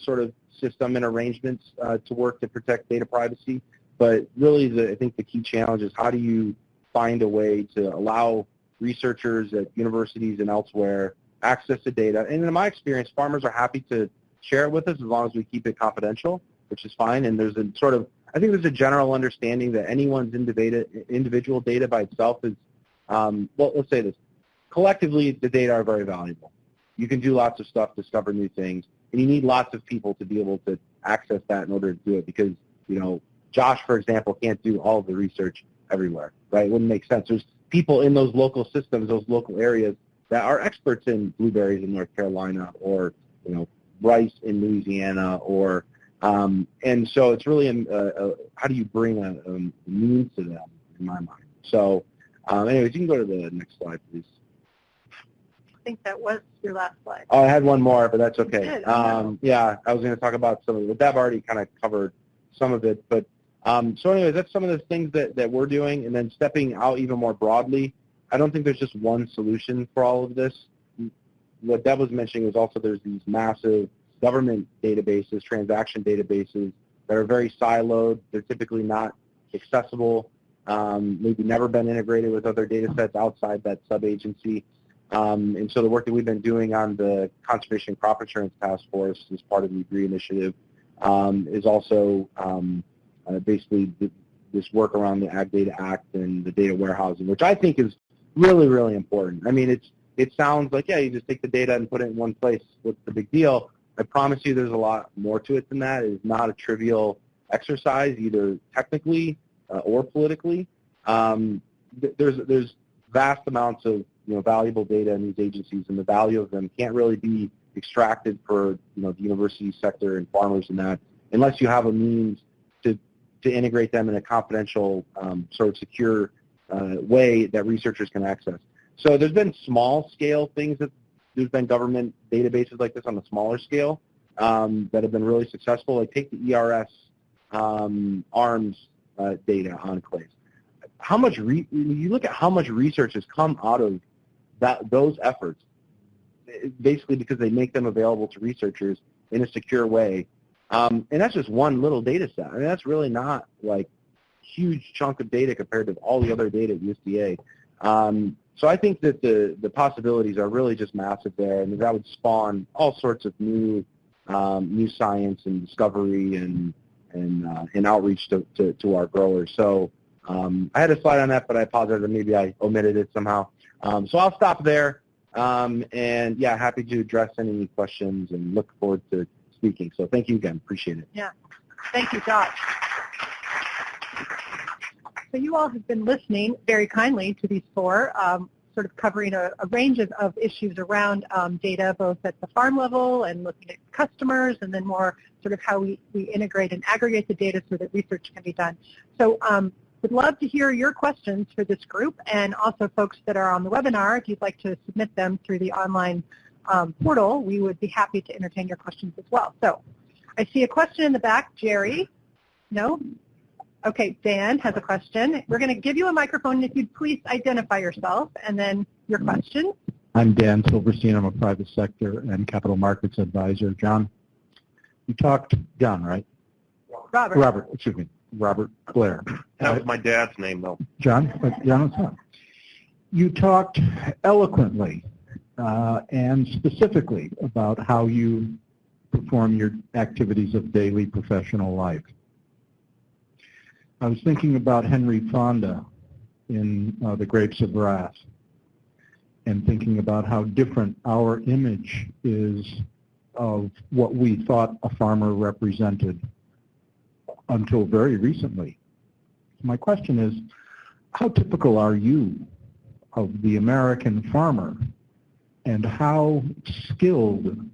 sort of system and arrangements to work to protect data privacy. But really, I think the key challenge is, how do you find a way to allow researchers at universities and elsewhere access to data? And in my experience, farmers are happy to share it with us as long as we keep it confidential, which is fine. And there's I think there's a general understanding that anyone's individual data by itself is, well, let's say this, collectively the data are very valuable. You can do lots of stuff, discover new things, and you need lots of people to be able to access that in order to do it, because, Josh, for example, can't do all of the research everywhere, right? It wouldn't make sense. There's people in those local systems, those local areas, that are experts in blueberries in North Carolina, or, rice in Louisiana, or and so it's really how do you bring a means to them, in my mind. So anyways, you can go to the next slide, please. I think that was your last slide. Oh, I had one more, but that's okay. You did? Yeah, I was going to talk about some of it. Deb already kind of covered some of it. But so anyways, that's some of the things that we're doing. And then stepping out even more broadly, I don't think there's just one solution for all of this. what Deb was mentioning is also there's these massive government databases, transaction databases that are very siloed. They're typically not accessible, maybe never been integrated with other data sets outside that sub-agency. And so the work that we've been doing on the Conservation Crop Insurance Task Force as part of the AGREE initiative is also basically this work around the Ag Data Act and the data warehousing, which I think is really, really important. I mean, it sounds like, yeah, you just take the data and put it in one place. What's the big deal? I promise you there's a lot more to it than that. It is not a trivial exercise, either technically or politically. There's vast amounts of valuable data in these agencies, and the value of them can't really be extracted for the university sector and farmers and that unless you have a means to integrate them in a confidential, sort of secure way that researchers can access. So there's been small-scale things that there's been government databases like this on a smaller scale that have been really successful. Like take the ERS ARMS data enclaves. How much you look at how much research has come out of those efforts, basically because they make them available to researchers in a secure way. And that's just one little data set. I mean, that's really not like huge chunk of data compared to all the other data at USDA. So I think that the possibilities are really just massive there, and that would spawn all sorts of new science and discovery and outreach to our growers. So I had a slide on that, but I apologize that maybe I omitted it somehow. So I'll stop there, and yeah, happy to address any questions and look forward to speaking. So thank you again. Appreciate it. Yeah. Thank you, Josh. So you all have been listening very kindly to these four, sort of covering a range of issues around data, both at the farm level and looking at customers, and then more sort of how we integrate and aggregate the data so that research can be done. So would love to hear your questions for this group, and also folks that are on the webinar, if you'd like to submit them through the online portal, we would be happy to entertain your questions as well. So I see a question in the back. Jerry? No? Okay, Dan has a question. We're going to give you a microphone, and if you'd please identify yourself and then your question. I'm Dan Silverstein. I'm a private sector and capital markets advisor. John, you talked, John, right? Robert. Excuse me. Robert Blair. That was my dad's name, though. John, what's up? You talked eloquently and specifically about how you perform your activities of daily professional life. I was thinking about Henry Fonda in The Grapes of Wrath, and thinking about how different our image is of what we thought a farmer represented until very recently. My question is, how typical are you of the American farmer, and how skilled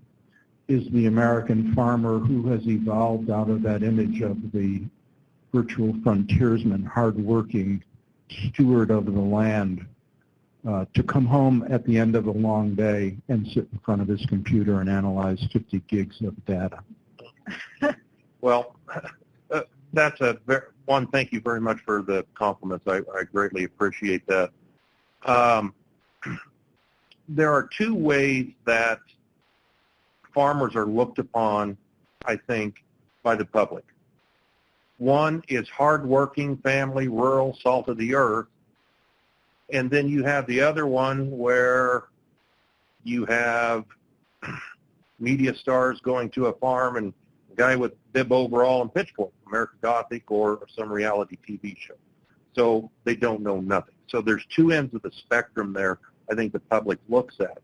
is the American farmer who has evolved out of that image of the virtual frontiersman, hardworking steward of the land, to come home at the end of a long day and sit in front of his computer and analyze 50 gigs of data? Well, that's one. Thank you very much for the compliments. I greatly appreciate that. There are two ways that farmers are looked upon, I think, by the public. One is hardworking, family, rural, salt of the earth. And then you have the other one where you have media stars going to a farm and a guy with bib overall and pitchfork, American Gothic, or some reality TV show. So they don't know nothing. So there's two ends of the spectrum there I think the public looks at.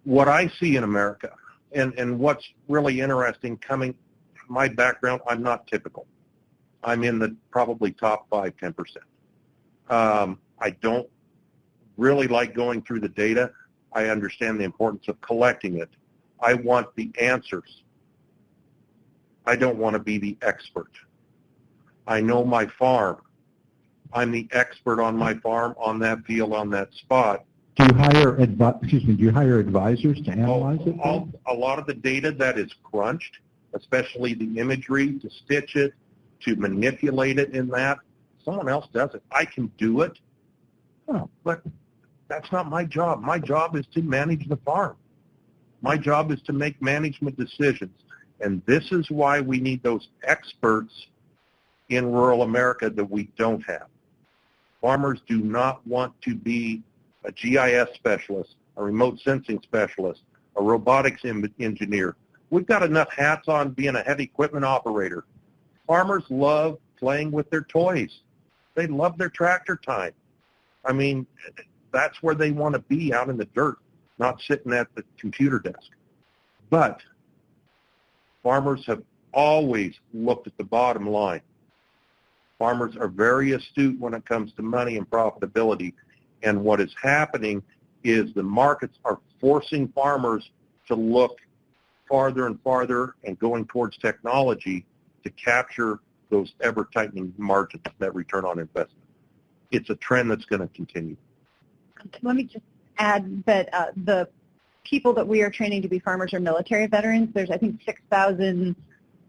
What I see in America, and what's really interesting coming from my background, I'm not typical. I'm in the probably top 5-10%. I don't really like going through the data. I understand the importance of collecting it. I want the answers. I don't want to be the expert. I know my farm. I'm the expert on my farm, on that field, on that spot. Do you hire advisors to analyze it? A lot of the data that is crunched, especially the imagery, to stitch it, to manipulate it in that, someone else does it. I can do it, but That's not my job. My job is to manage the farm. My job is to make management decisions. And this is why we need those experts in rural America that we don't have. Farmers do not want to be a GIS specialist, a remote sensing specialist, a robotics engineer. We've got enough hats on being a heavy equipment operator. Farmers love playing with their toys. They love their tractor time. I mean, that's where they want to be, out in the dirt, not sitting at the computer desk. But farmers have always looked at the bottom line. Farmers are very astute when it comes to money and profitability. And what is happening is the markets are forcing farmers to look farther and farther and going towards technology to capture those ever-tightening margins, that return on investment. It's a trend that's going to continue. Let me just add that the people that we are training to be farmers are military veterans. There's, I think, 6,000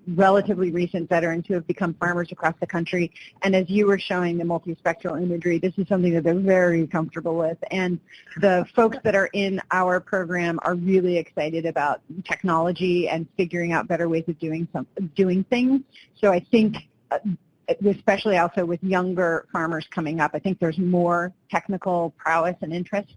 relatively recent veterans who have become farmers across the country. And as you were showing the multispectral imagery, this is something that they're very comfortable with. And the folks that are in our program are really excited about technology and figuring out better ways of doing things. So I think, especially also with younger farmers coming up, I think there's more technical prowess and interest.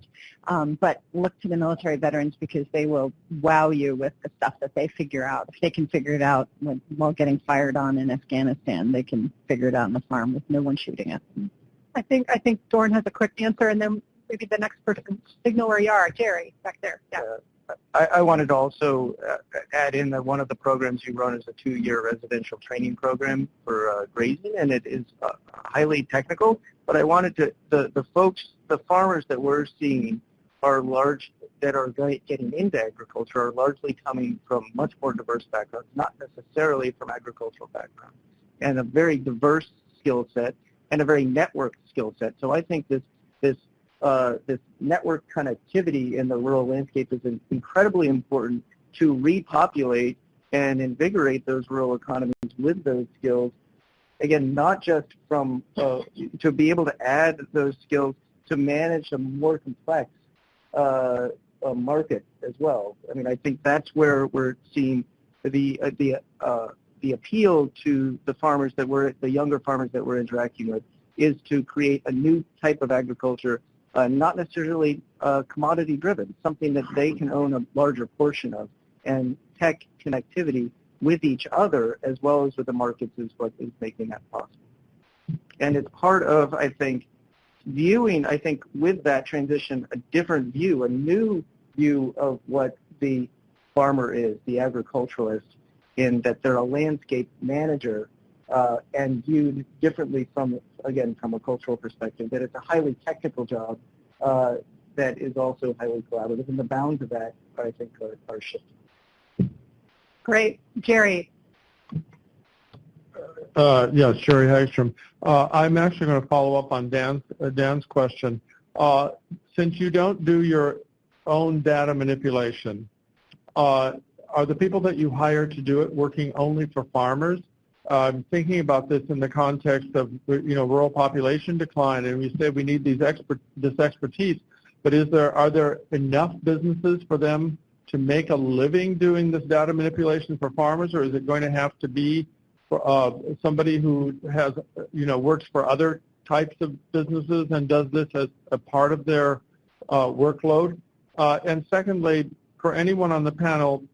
But look to the military veterans because they will wow you with the stuff that they figure out. If they can figure it out while getting fired on in Afghanistan, they can figure it out on the farm with no one shooting at them. I think Doran has a quick answer, and then maybe the next person signal where you are. Jerry, back there. Yeah. I wanted to also add in that one of the programs you run is a 2-year residential training program for grazing, and it is highly technical. But I wanted to, the farmers that we're seeing are that are getting into agriculture are largely coming from much more diverse backgrounds, not necessarily from agricultural backgrounds, and a very diverse skill set and a very networked skill set. So I think this network connectivity in the rural landscape is incredibly important to repopulate and invigorate those rural economies with those skills. Again, not just from to be able to add those skills to manage a more complex market as well. I mean, I think that's where we're seeing the appeal to the younger farmers that we're interacting with is to create a new type of agriculture. Not necessarily commodity-driven, something that they can own a larger portion of, and tech connectivity with each other as well as with the markets is what is making that possible. And it's part of, I think, viewing, with that transition, a different view, a new view of what the farmer is, the agriculturalist, in that they're a landscape manager and viewed differently from a cultural perspective, that it's a highly technical job that is also highly collaborative, and the bounds of that, I think, are shifting. Great. Jerry. Yes, Jerry Hagstrom. I'm actually going to follow up on Dan's question. Since you don't do your own data manipulation, are the people that you hire to do it working only for farmers? I'm thinking about this in the context of rural population decline, and we say we need this expertise. But are there enough businesses for them to make a living doing this data manipulation for farmers, or is it going to have to be somebody who has works for other types of businesses and does this as a part of their workload? And secondly, for anyone on the panel,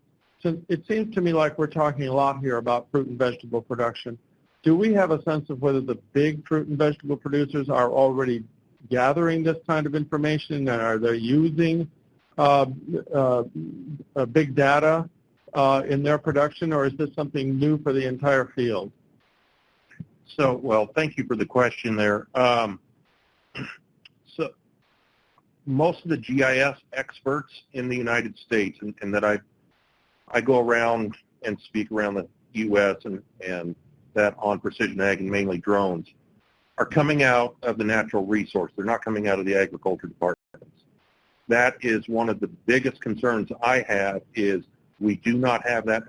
it seems to me like we're talking a lot here about fruit and vegetable production. Do we have a sense of whether the big fruit and vegetable producers are already gathering this kind of information, and are they using big data in their production, or is this something new for the entire field? So, well, thank you for the question there. So most of the GIS experts in the United States, and that I go around and speak around the U.S. and that on precision ag and mainly drones, are coming out of the natural resource. They're not coming out of the agriculture departments. That is one of the biggest concerns I have, is we do not have that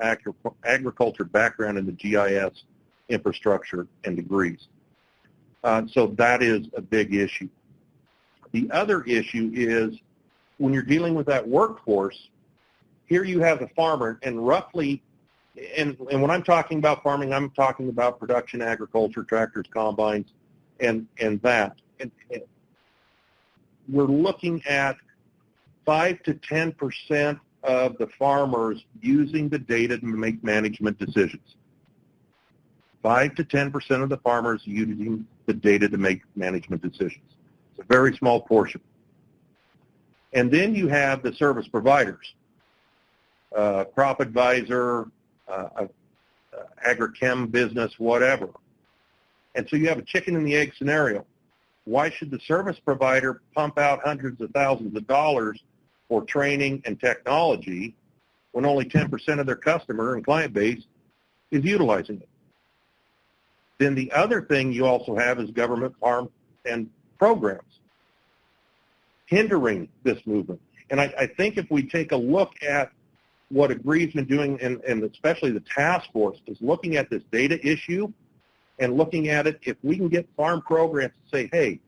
agriculture background in the GIS infrastructure and degrees. So that is a big issue. The other issue is when you're dealing with that workforce, here you have the farmer, and roughly, and when I'm talking about farming, I'm talking about production agriculture, tractors, combines, and that. And we're looking at 5 to 10% of the farmers using the data to make management decisions. 5 to 10% of the farmers using the data to make management decisions. It's a very small portion. And then you have the service providers, crop advisor, agrichem business, whatever. And so you have a chicken and the egg scenario. Why should the service provider pump out hundreds of thousands of dollars for training and technology when only 10% of their customer and client base is utilizing it? Then the other thing you also have is government farm and programs hindering this movement. And I think if we take a look at what Agree's been doing, and especially the task force, is looking at this data issue and looking at it, if we can get farm programs to say, hey,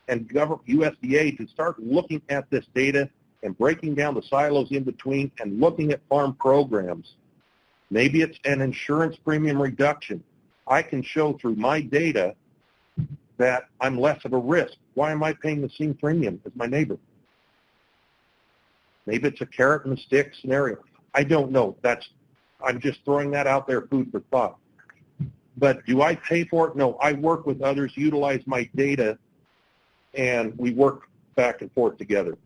and USDA to start looking at this data and breaking down the silos in between and looking at farm programs. Maybe it's an insurance premium reduction. I can show through my data that I'm less of a risk. Why am I paying the same premium as my neighbor? Maybe it's a carrot and a stick scenario. I don't know. I'm just throwing that out there, food for thought. But do I pay for it? No. I work with others, utilize my data, and we work back and forth together.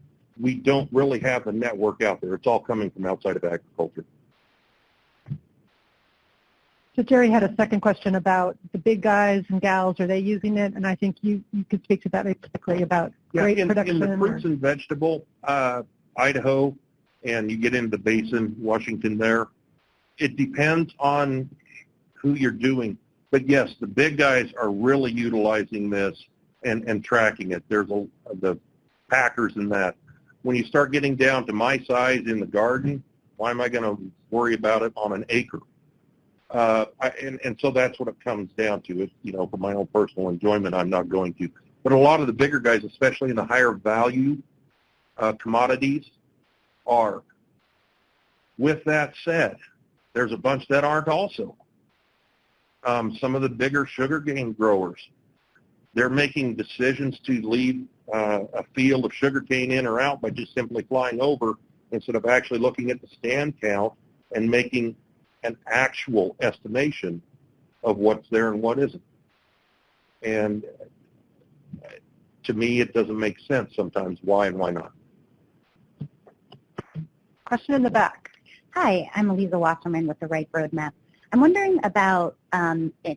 We don't really have the network out there. It's all coming from outside of agriculture. So Jerry had a second question about the big guys and gals. Are they using it? And I think you could speak to that very quickly about grape production. In the fruits and vegetable, Idaho, and you get into the basin, Washington there, it depends on who you're doing. But yes, the big guys are really utilizing this and tracking it. There's the packers and that. When you start getting down to my size in the garden, why am I going to worry about it on an acre? And so that's what it comes down to. It, for my own personal enjoyment, I'm not going to. But a lot of the bigger guys, especially in the higher value commodities, are. With that said, there's a bunch that aren't also. Some of the bigger sugarcane growers, they're making decisions to leave a field of sugarcane in or out by just simply flying over instead of actually looking at the stand count and making an actual estimation of what's there and what isn't. And to me, it doesn't make sense sometimes why and why not. Question in the back. Hi, I'm Eliza Wasserman with the Ripe Roadmap. I'm wondering about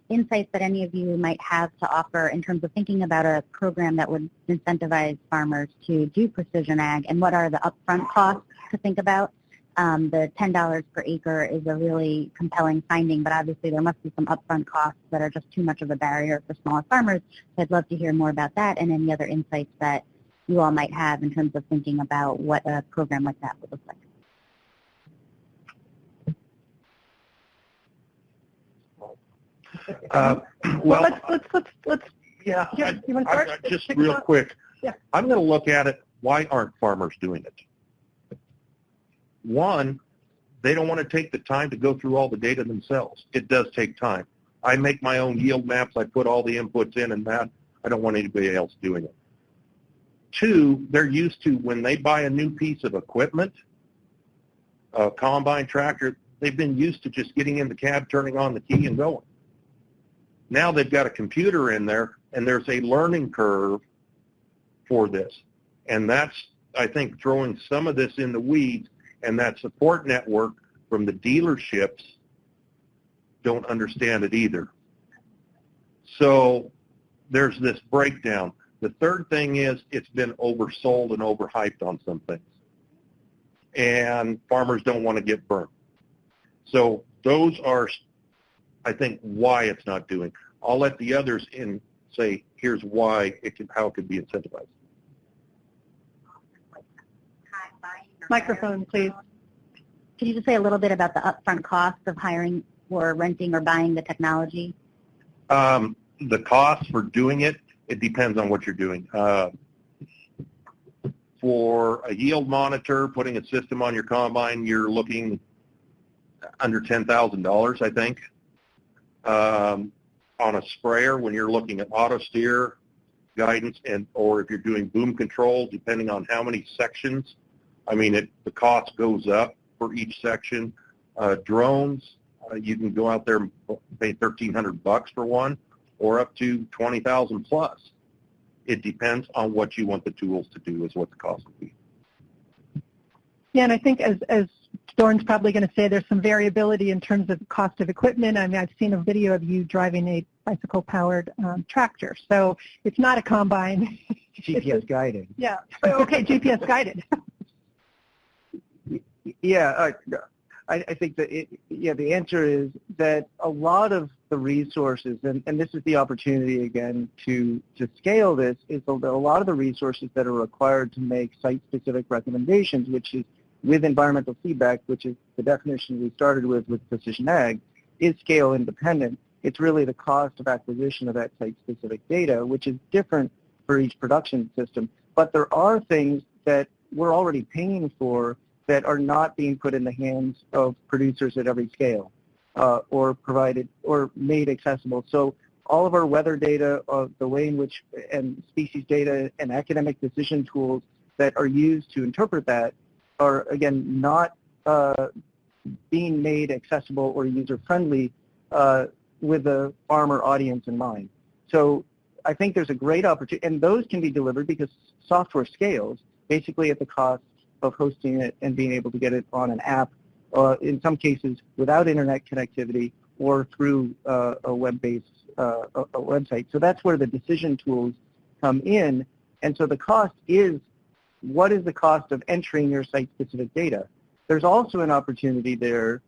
insights that any of you might have to offer in terms of thinking about a program that would incentivize farmers to do precision ag, and what are the upfront costs to think about. The $10 per acre is a really compelling finding, but obviously there must be some upfront costs that are just too much of a barrier for smaller farmers. So I'd love to hear more about that and any other insights that you all might have in terms of thinking about what a program like that would look like. Well, let's yeah, you want to start? Just real quick. Yeah. I'm going to look at it. Why aren't farmers doing it? One, they don't want to take the time to go through all the data themselves. It does take time. I make my own yield maps. I put all the inputs in and that. I don't want anybody else doing it. Two, they're used to when they buy a new piece of equipment, a combine tractor, they've been used to just getting in the cab, turning on the key, and going. Now they've got a computer in there, and there's a learning curve for this. And that's, I think, throwing some of this in the weeds, and that support network from the dealerships don't understand it either. So there's this breakdown. The third thing is it's been oversold and overhyped on some things. And farmers don't want to get burnt. So those are, I think, why it's not doing. I'll let the others in say, here's why how it could be incentivized. Microphone, please. Can you just say a little bit about the upfront cost of hiring or renting or buying the technology? The cost for doing it, it depends on what you're doing. For a yield monitor, putting a system on your combine, you're looking under $10,000, I think. On a sprayer, when you're looking at auto steer guidance, or if you're doing boom control, depending on how many sections, I mean, the cost goes up for each section. Drones, you can go out there and pay $1,300 for one, or up to $20,000 plus. It depends on what you want the tools to do is what the cost will be. Yeah, and I think as Doran's probably going to say, there's some variability in terms of cost of equipment. I mean, I've seen a video of you driving a bicycle-powered tractor, so it's not a combine. GPS guided. Yeah. Okay, GPS guided. Yeah, I think that the answer is that a lot of the resources, and this is the opportunity again to scale this, is a lot of the resources that are required to make site-specific recommendations, which is with environmental feedback, which is the definition we started with precision ag, is scale independent. It's really the cost of acquisition of that site-specific data, which is different for each production system. But there are things that we're already paying for that are not being put in the hands of producers at every scale or provided or made accessible. So all of our weather data, the way in which, and species data and academic decision tools that are used to interpret that are, again, not being made accessible or user-friendly with the farmer audience in mind. So I think there's a great opportunity, and those can be delivered because software scales basically at the cost of hosting it and being able to get it on an app, in some cases without internet connectivity or through a web-based a website. So that's where the decision tools come in. And so the cost is, what is the cost of entering your site-specific data? There's also an opportunity there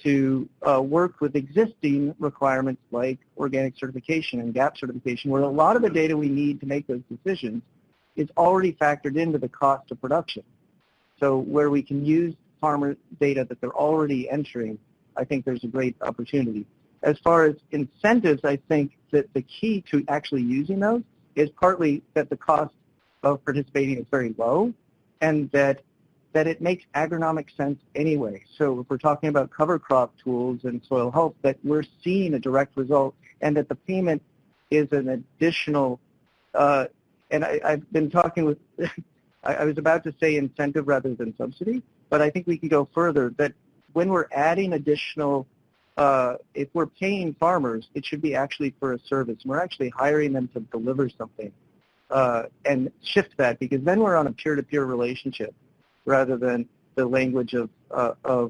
to work with existing requirements like organic certification and GAP certification, where a lot of the data we need to make those decisions is already factored into the cost of production. So where we can use farmer data that they're already entering, I think there's a great opportunity. As far as incentives, I think that the key to actually using those is partly that the cost of participating is very low, and that it makes agronomic sense anyway. So if we're talking about cover crop tools and soil health, that we're seeing a direct result, and that the payment is an additional, and I've been talking with, I was about to say incentive rather than subsidy, but I think we can go further, that when we're adding additional, if we're paying farmers, it should be actually for a service. We're actually hiring them to deliver something and shift that, because then we're on a peer-to-peer relationship rather than the language of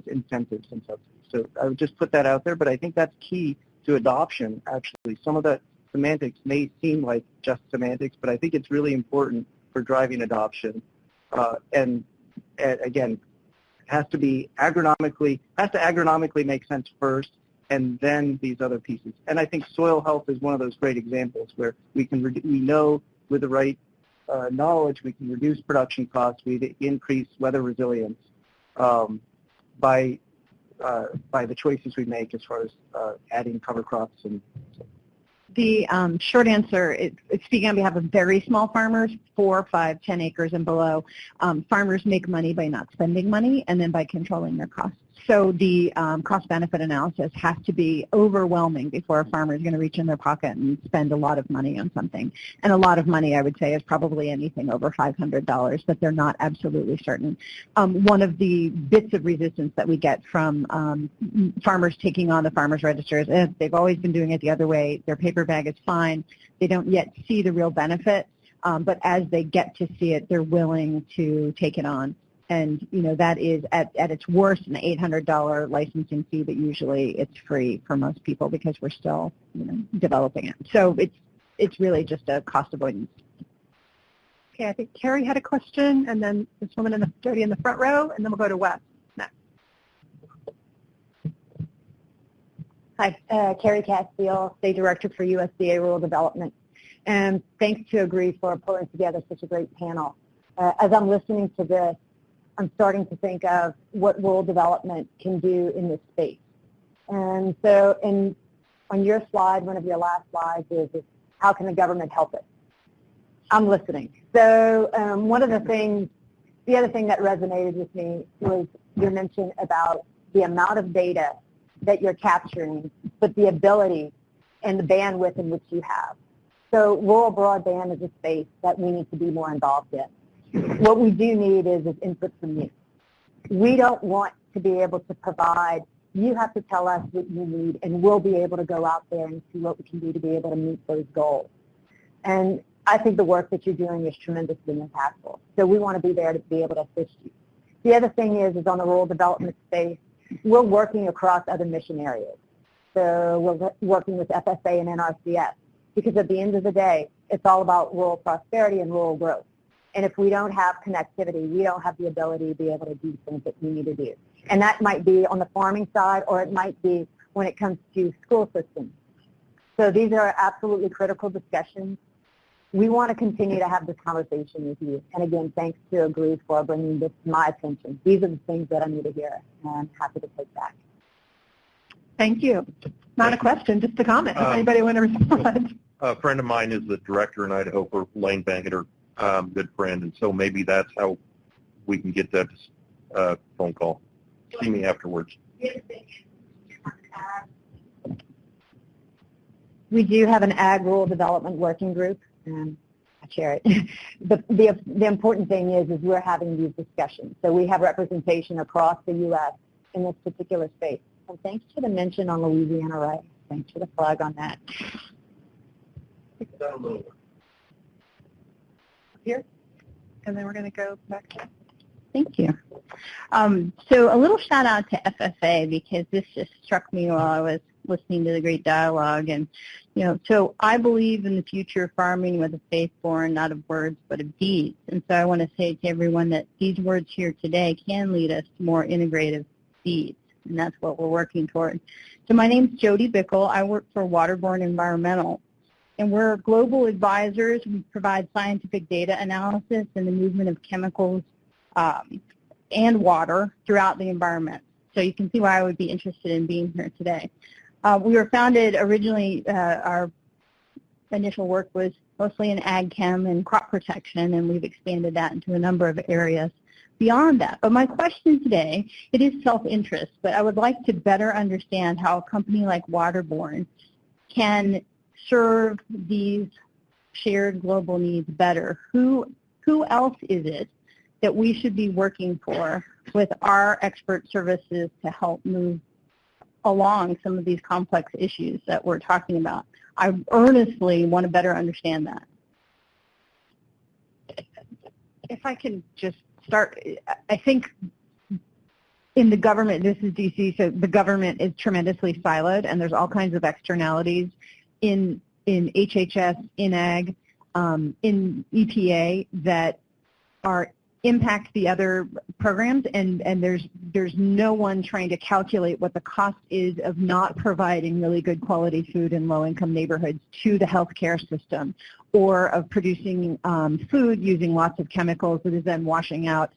incentives and subsidies. So I would just put that out there, but I think that's key to adoption, actually. Some of the semantics may seem like just semantics, but I think it's really important for driving adoption. And again, has to agronomically make sense first, and then these other pieces. And I think soil health is one of those great examples where we know with the right knowledge we can reduce production costs, we increase weather resilience by the choices we make as far as adding cover crops. And the short answer, speaking on behalf of very small farmers, 4, 5, 10 acres and below, farmers make money by not spending money and then by controlling their costs. So the cost-benefit analysis has to be overwhelming before a farmer is going to reach in their pocket and spend a lot of money on something. And a lot of money, I would say, is probably anything over $500, but they're not absolutely certain. One of the bits of resistance that we get from farmers taking on the farmers registers is they've always been doing it the other way. Their paper bag is fine. They don't yet see the real benefit, but as they get to see it, they're willing to take it on. And, you know, that is at its worst an $800 licensing fee, but usually it's free for most people because we're still, you know, developing it. So it's really just a cost avoidance. Okay, I think Carrie had a question, and then this woman in the front row, and then we'll go to Wes next. Hi, Carrie Castile, State Director for USDA Rural Development. And thanks to Agree for pulling together such a great panel. As I'm listening to this, I'm starting to think of what rural development can do in this space. And so on your slide, one of your last slides is how can the government help it? I'm listening. So one of the things The other thing that resonated with me was your mention about the amount of data that you're capturing, but the ability and the bandwidth in which you have. So rural broadband is a space that we need to be more involved in. What we do need is input from you. We don't want to be able to provide, you have to tell us what you need, and we'll be able to go out there and see what we can do to be able to meet those goals. And I think the work that you're doing is tremendously impactful. So we want to be there to be able to assist you. The other thing is on the rural development space, we're working across other mission areas. So we're working with FSA and NRCS because at the end of the day, it's all about rural prosperity and rural growth. And if we don't have connectivity, we don't have the ability to be able to do things that we need to do. And that might be on the farming side, or it might be when it comes to school systems. So these are absolutely critical discussions. We want to continue to have this conversation with you. And again, thanks to Agree for bringing this to my attention. These are the things that I need to hear, and I'm happy to take back. Thank you. Not a question, just a comment. Does anybody want to respond? A friend of mine is the director in Idaho for Lane Bank, and her good friend, and so maybe that's how we can get that phone call. See me afterwards. We do have an ag rural development working group, and I chair it. The important thing is we're having these discussions. So we have representation across the U.S. in this particular space. And thanks for the mention on Louisiana Rice. Thanks for the flag on that. Here, and then we're going to go back to. Thank you. So a little shout out to FFA because this just struck me while I was listening to the great dialogue. And, you know, so I believe in the future of farming with a faith born not of words but of deeds. And so I want to say to everyone that these words here today can lead us to more integrative deeds. And that's what we're working toward. So my name's Jody Bickle. I work for Waterborne Environmental. And we're global advisors. We provide scientific data analysis and the movement of chemicals and water throughout the environment. So you can see why I would be interested in being here today. We were founded originally, our initial work was mostly in ag chem and crop protection, and we've expanded that into a number of areas beyond that. But my question today, it is self-interest, but I would like to better understand how a company like Waterborne can serve these shared global needs better. Who else is it that we should be working for with our expert services to help move along some of these complex issues that we're talking about? I earnestly want to better understand that. If I can just start, I think in the government, this is DC, so the government is tremendously siloed, and there's all kinds of externalities in HHS, in ag, in EPA that impact the other programs, and there's no one trying to calculate what the cost is of not providing really good quality food in low-income neighborhoods to the healthcare system, or of producing food using lots of chemicals that is then washing out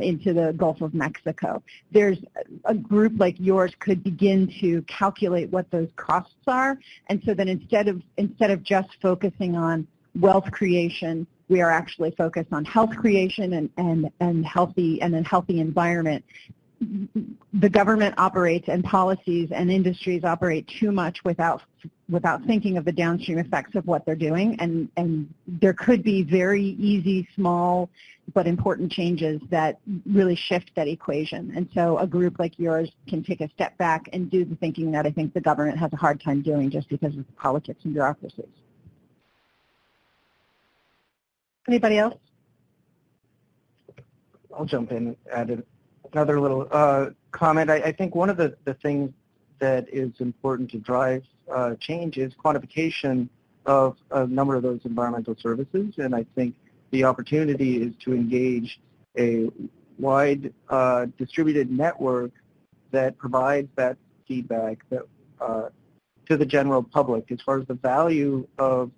into the Gulf of Mexico. There's a group like yours could begin to calculate what those costs are, and so then instead of just focusing on wealth creation, we are actually focused on health creation and healthy environment. The government operates, and policies and industries operate too much without thinking of the downstream effects of what they're doing, and there could be very easy, small, but important changes that really shift that equation. And so a group like yours can take a step back and do the thinking that I think the government has a hard time doing just because of politics and bureaucracies. Anybody else? I'll jump in and add another little comment. I think one of the things that is important to drive change is quantification of a number of those environmental services, and I think the opportunity is to engage a wide distributed network that provides that feedback that, to the general public as far as the value of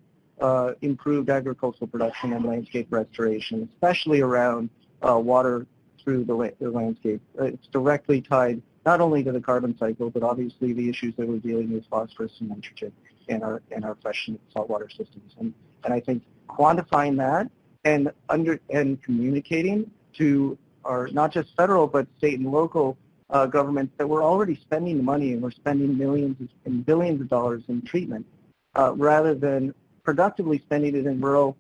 improved agricultural production and landscape restoration, especially around water through the landscape. It's directly tied not only to the carbon cycle, but obviously the issues that we're dealing with, phosphorus and nitrogen in our fresh and saltwater systems. And I think quantifying that and communicating to our not just federal but state and local governments that we're already spending the money and we're spending millions and billions of dollars in treatment rather than productively spending it in rural,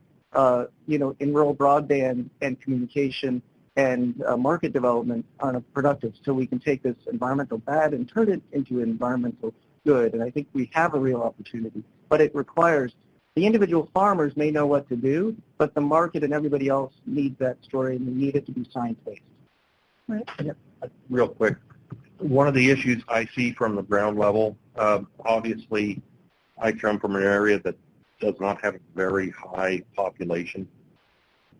in rural broadband and communication and market development on a productive, so we can take this environmental bad and turn it into environmental good. And I think we have a real opportunity, but it requires the individual farmers may know what to do, but the market and everybody else needs that story, and they need it to be science-based. Right. Real quick, one of the issues I see from the ground level, obviously I come from an area that does not have a very high population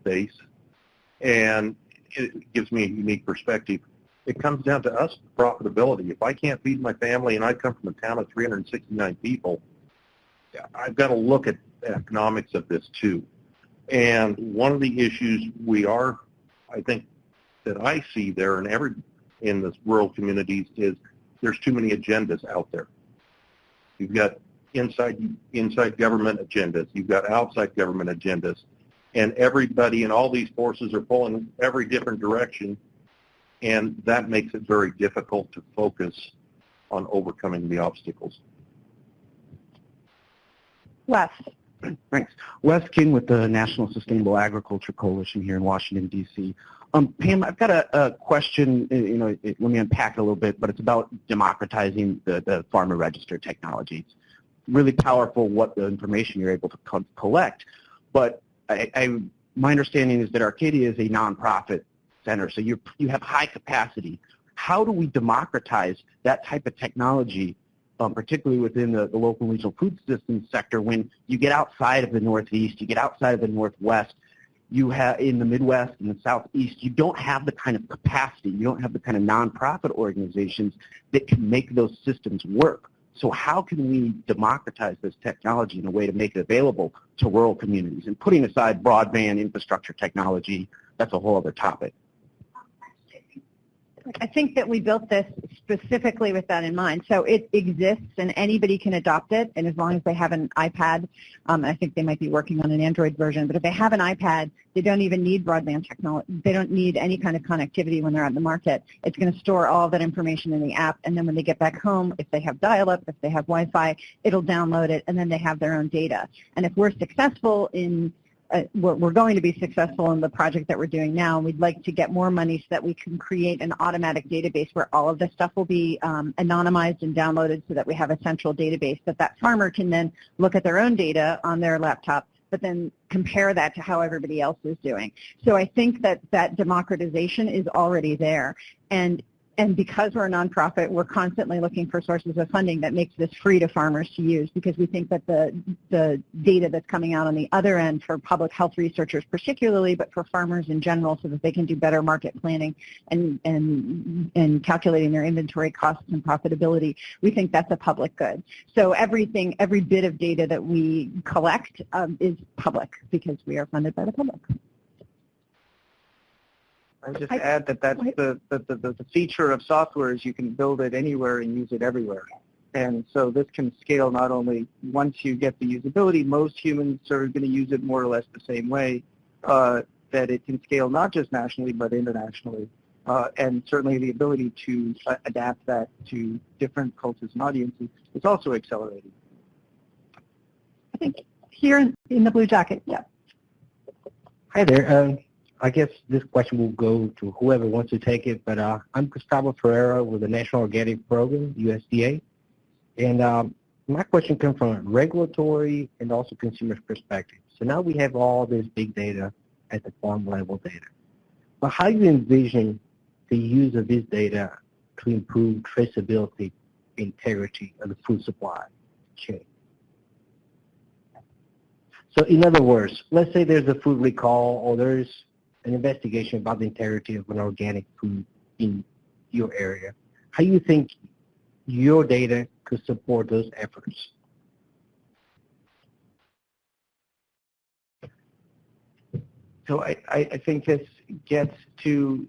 base, and it gives me a unique perspective. It comes down to us profitability. If I can't feed my family and I come from a town of 369 people, I've got to look at the economics of this too. And one of the issues I think that I see there in the rural communities is there's too many agendas out there. You've got inside government agendas. You've got outside government agendas. And everybody and all these forces are pulling every different direction, and that makes it very difficult to focus on overcoming the obstacles. Wes. Thanks. Wes King with the National Sustainable Agriculture Coalition here in Washington, D.C. Pam, I've got a question, let me unpack it a little bit, but it's about democratizing the farmer register technology. It's really powerful what the information you're able to collect, but my understanding is that Arcadia is a nonprofit center, so you have high capacity. How do we democratize that type of technology, particularly within the local and regional food systems sector, when you get outside of the Northeast, you get outside of the Northwest, you have in the Midwest and the Southeast, you don't have the kind of capacity, you don't have the kind of nonprofit organizations that can make those systems work. So how can we democratize this technology in a way to make it available to rural communities? And putting aside broadband infrastructure technology, that's a whole other topic. I think that we built this specifically with that in mind. So it exists and anybody can adopt it, and as long as they have an iPad, I think they might be working on an Android version, but if they have an iPad, they don't even need broadband technology. They don't need any kind of connectivity when they're at the market. It's going to store all of that information in the app, and then when they get back home, if they have dial-up, if they have Wi-Fi, it'll download it, and then they have their own data. And if we're successful in we're going to be successful in the project that we're doing now, and we'd like to get more money so that we can create an automatic database where all of this stuff will be anonymized and downloaded so that we have a central database that farmer can then look at their own data on their laptop, but then compare that to how everybody else is doing. So I think that democratization is already there. And because we're a nonprofit, we're constantly looking for sources of funding that makes this free to farmers to use, because we think that the data that's coming out on the other end for public health researchers particularly, but for farmers in general, so that they can do better market planning and calculating their inventory costs and profitability, we think that's a public good. So every bit of data that we collect is public because we are funded by the public. I would just add that that's the feature of software is you can build it anywhere and use it everywhere. And so this can scale not only once you get the usability, most humans are going to use it more or less the same way, that it can scale not just nationally but internationally. And certainly the ability to adapt that to different cultures and audiences is also accelerating. I think here in the blue jacket, yeah. Hi there. I guess this question will go to whoever wants to take it, but I'm Gustavo Ferreira with the National Organic Program, USDA. And my question comes from a regulatory and also consumer perspective. So now we have all this big data at the farm level data. But how do you envision the use of this data to improve traceability, integrity of the food supply chain? So in other words, let's say there's a food recall or there's an investigation about the integrity of an organic food in your area. How do you think your data could support those efforts? So I think this gets to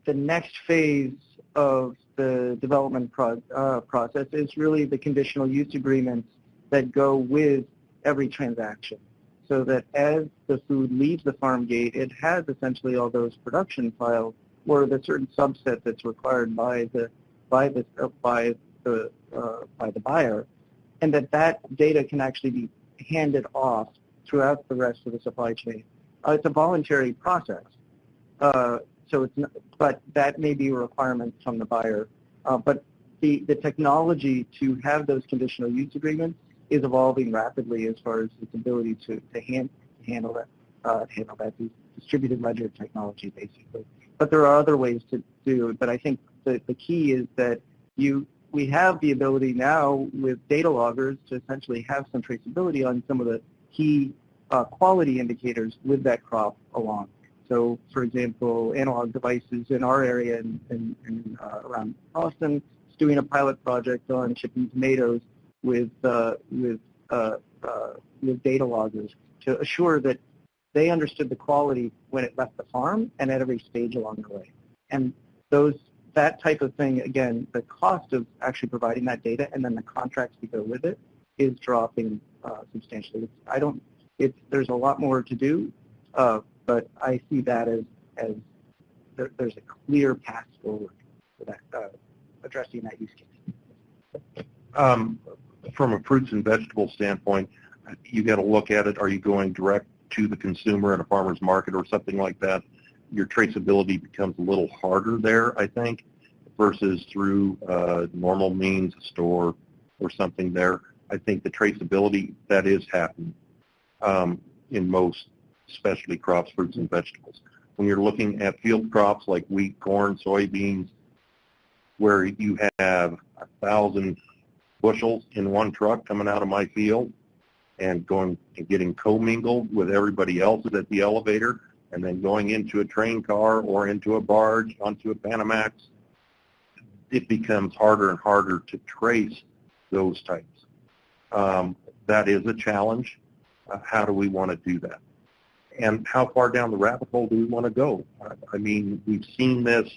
the next phase of the development process is really the conditional use agreements that go with every transaction. so that as the food leaves the farm gate, it has essentially all those production files or the certain subset that's required by the buyer, and that data can actually be handed off throughout the rest of the supply chain. It's a voluntary process, so it's not, but that may be a requirement from the buyer. But the technology to have those conditional use agreements is evolving rapidly as far as its ability to handle that distributed ledger technology, basically. But there are other ways to do it. But I think the key is that we have the ability now with data loggers to essentially have some traceability on some of the key quality indicators with that crop along. So, for example, Analog Devices in our area in around Austin is doing a pilot project on shipping tomatoes with data loggers to assure that they understood the quality when it left the farm and at every stage along the way. And that type of thing, again, the cost of actually providing that data and then the contracts to go with it is dropping substantially. There's a lot more to do, but I see that as there's a clear path forward for that, addressing that use case. From a fruits and vegetable standpoint, you got to look at it. Are you going direct to the consumer at a farmer's market or something like that? Your traceability becomes a little harder there, I think, versus through normal means, a store or something there. I think the traceability, that is happening in most specialty crops, fruits and vegetables. When you're looking at field crops like wheat, corn, soybeans, where you have 1,000 bushels in one truck coming out of my field and going and getting commingled with everybody else's at the elevator and then going into a train car or into a barge onto a Panamax, it becomes harder and harder to trace those types. That is a challenge. How do we want to do that? And how far down the rabbit hole do we want to go? I mean, we've seen this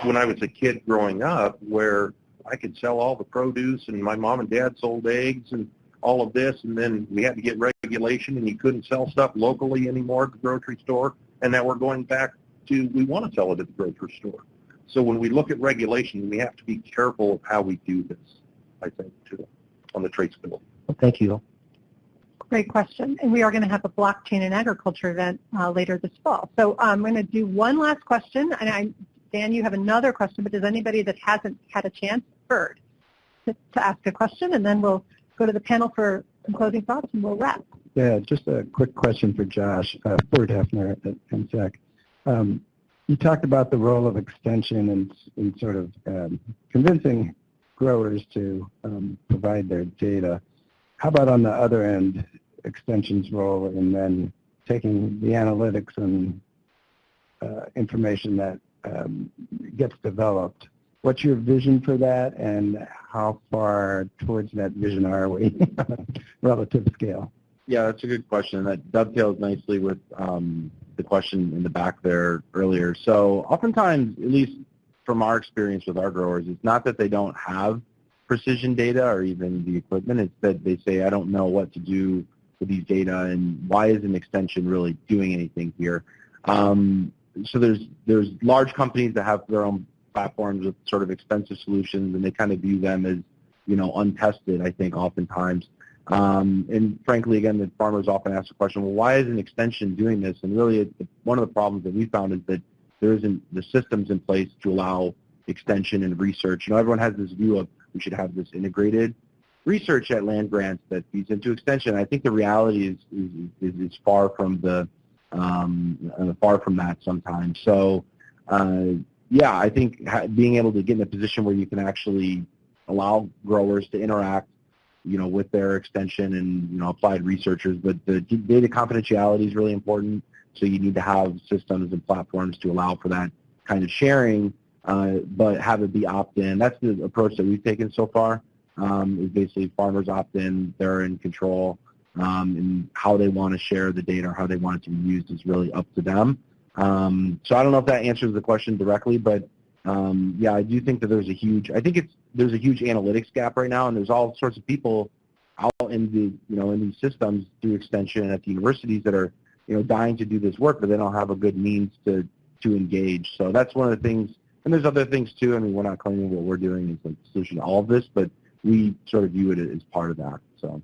when I was a kid growing up where I could sell all the produce and my mom and dad sold eggs and all of this, and then we had to get regulation and you couldn't sell stuff locally anymore at the grocery store, and now we're going back to we want to sell it at the grocery store. So when we look at regulation, we have to be careful of how we do this, I think, too, on the traceability. Well, thank you. Great question. And we are going to have a blockchain in agriculture event later this fall. So I'm going to do one last question. And Dan, you have another question, but does anybody that hasn't had a chance heard to ask a question? And then we'll go to the panel for some closing thoughts and we'll wrap. Yeah, just a quick question for Josh Hefner at MSAC. You talked about the role of extension in sort of convincing growers to provide their data. How about on the other end, extension's role in then taking the analytics and information that gets developed? What's your vision for that, and how far towards that vision are we, relative scale? Yeah, that's a good question. That dovetails nicely with the question in the back there earlier. So oftentimes, at least from our experience with our growers, it's not that they don't have precision data or even the equipment. It's that they say, I don't know what to do with these data, and why isn't extension really doing anything here? So there's large companies that have their own platforms with sort of expensive solutions, and they kind of view them as, untested, I think, oftentimes. And frankly, again, the farmers often ask the question, well, why isn't extension doing this? And really, one of the problems that we found is that there isn't the systems in place to allow extension and research. Everyone has this view of we should have this integrated research at land grants that feeds into extension. I think the reality is far from that sometimes. So, yeah, I think being able to get in a position where you can actually allow growers to interact, with their extension and, applied researchers, but the data confidentiality is really important. So you need to have systems and platforms to allow for that kind of sharing, but have it be opt-in. That's the approach that we've taken so far, is basically farmers opt in, they're in control, and how they want to share the data or how they want it to be used is really up to them. So I don't know if that answers the question directly, but yeah, I do think that there's a huge analytics gap right now, and there's all sorts of people out in in these systems through extension at the universities that are dying to do this work, but they don't have a good means to engage. So that's one of the things. And there's other things too. I mean, we're not claiming what we're doing is the solution to all of this, but we sort of view it as part of that. So.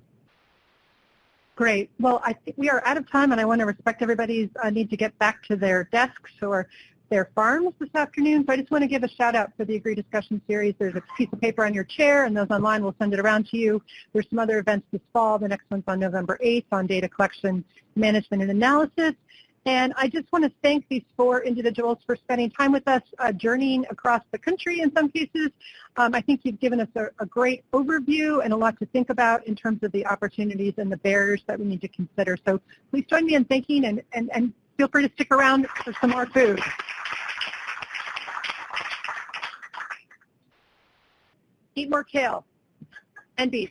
Great. Well, I think we are out of time, and I want to respect everybody's need to get back to their desks or their farms this afternoon. So I just want to give a shout out for the Agree Discussion Series. There's a piece of paper on your chair, and those online will send it around to you. There's some other events this fall. The next one's on November 8th on data collection, management, and analysis. And I just want to thank these 4 individuals for spending time with us, journeying across the country in some cases. I think you've given us a great overview and a lot to think about in terms of the opportunities and the barriers that we need to consider. So please join me in thanking and feel free to stick around for some more food. Eat more kale and beef.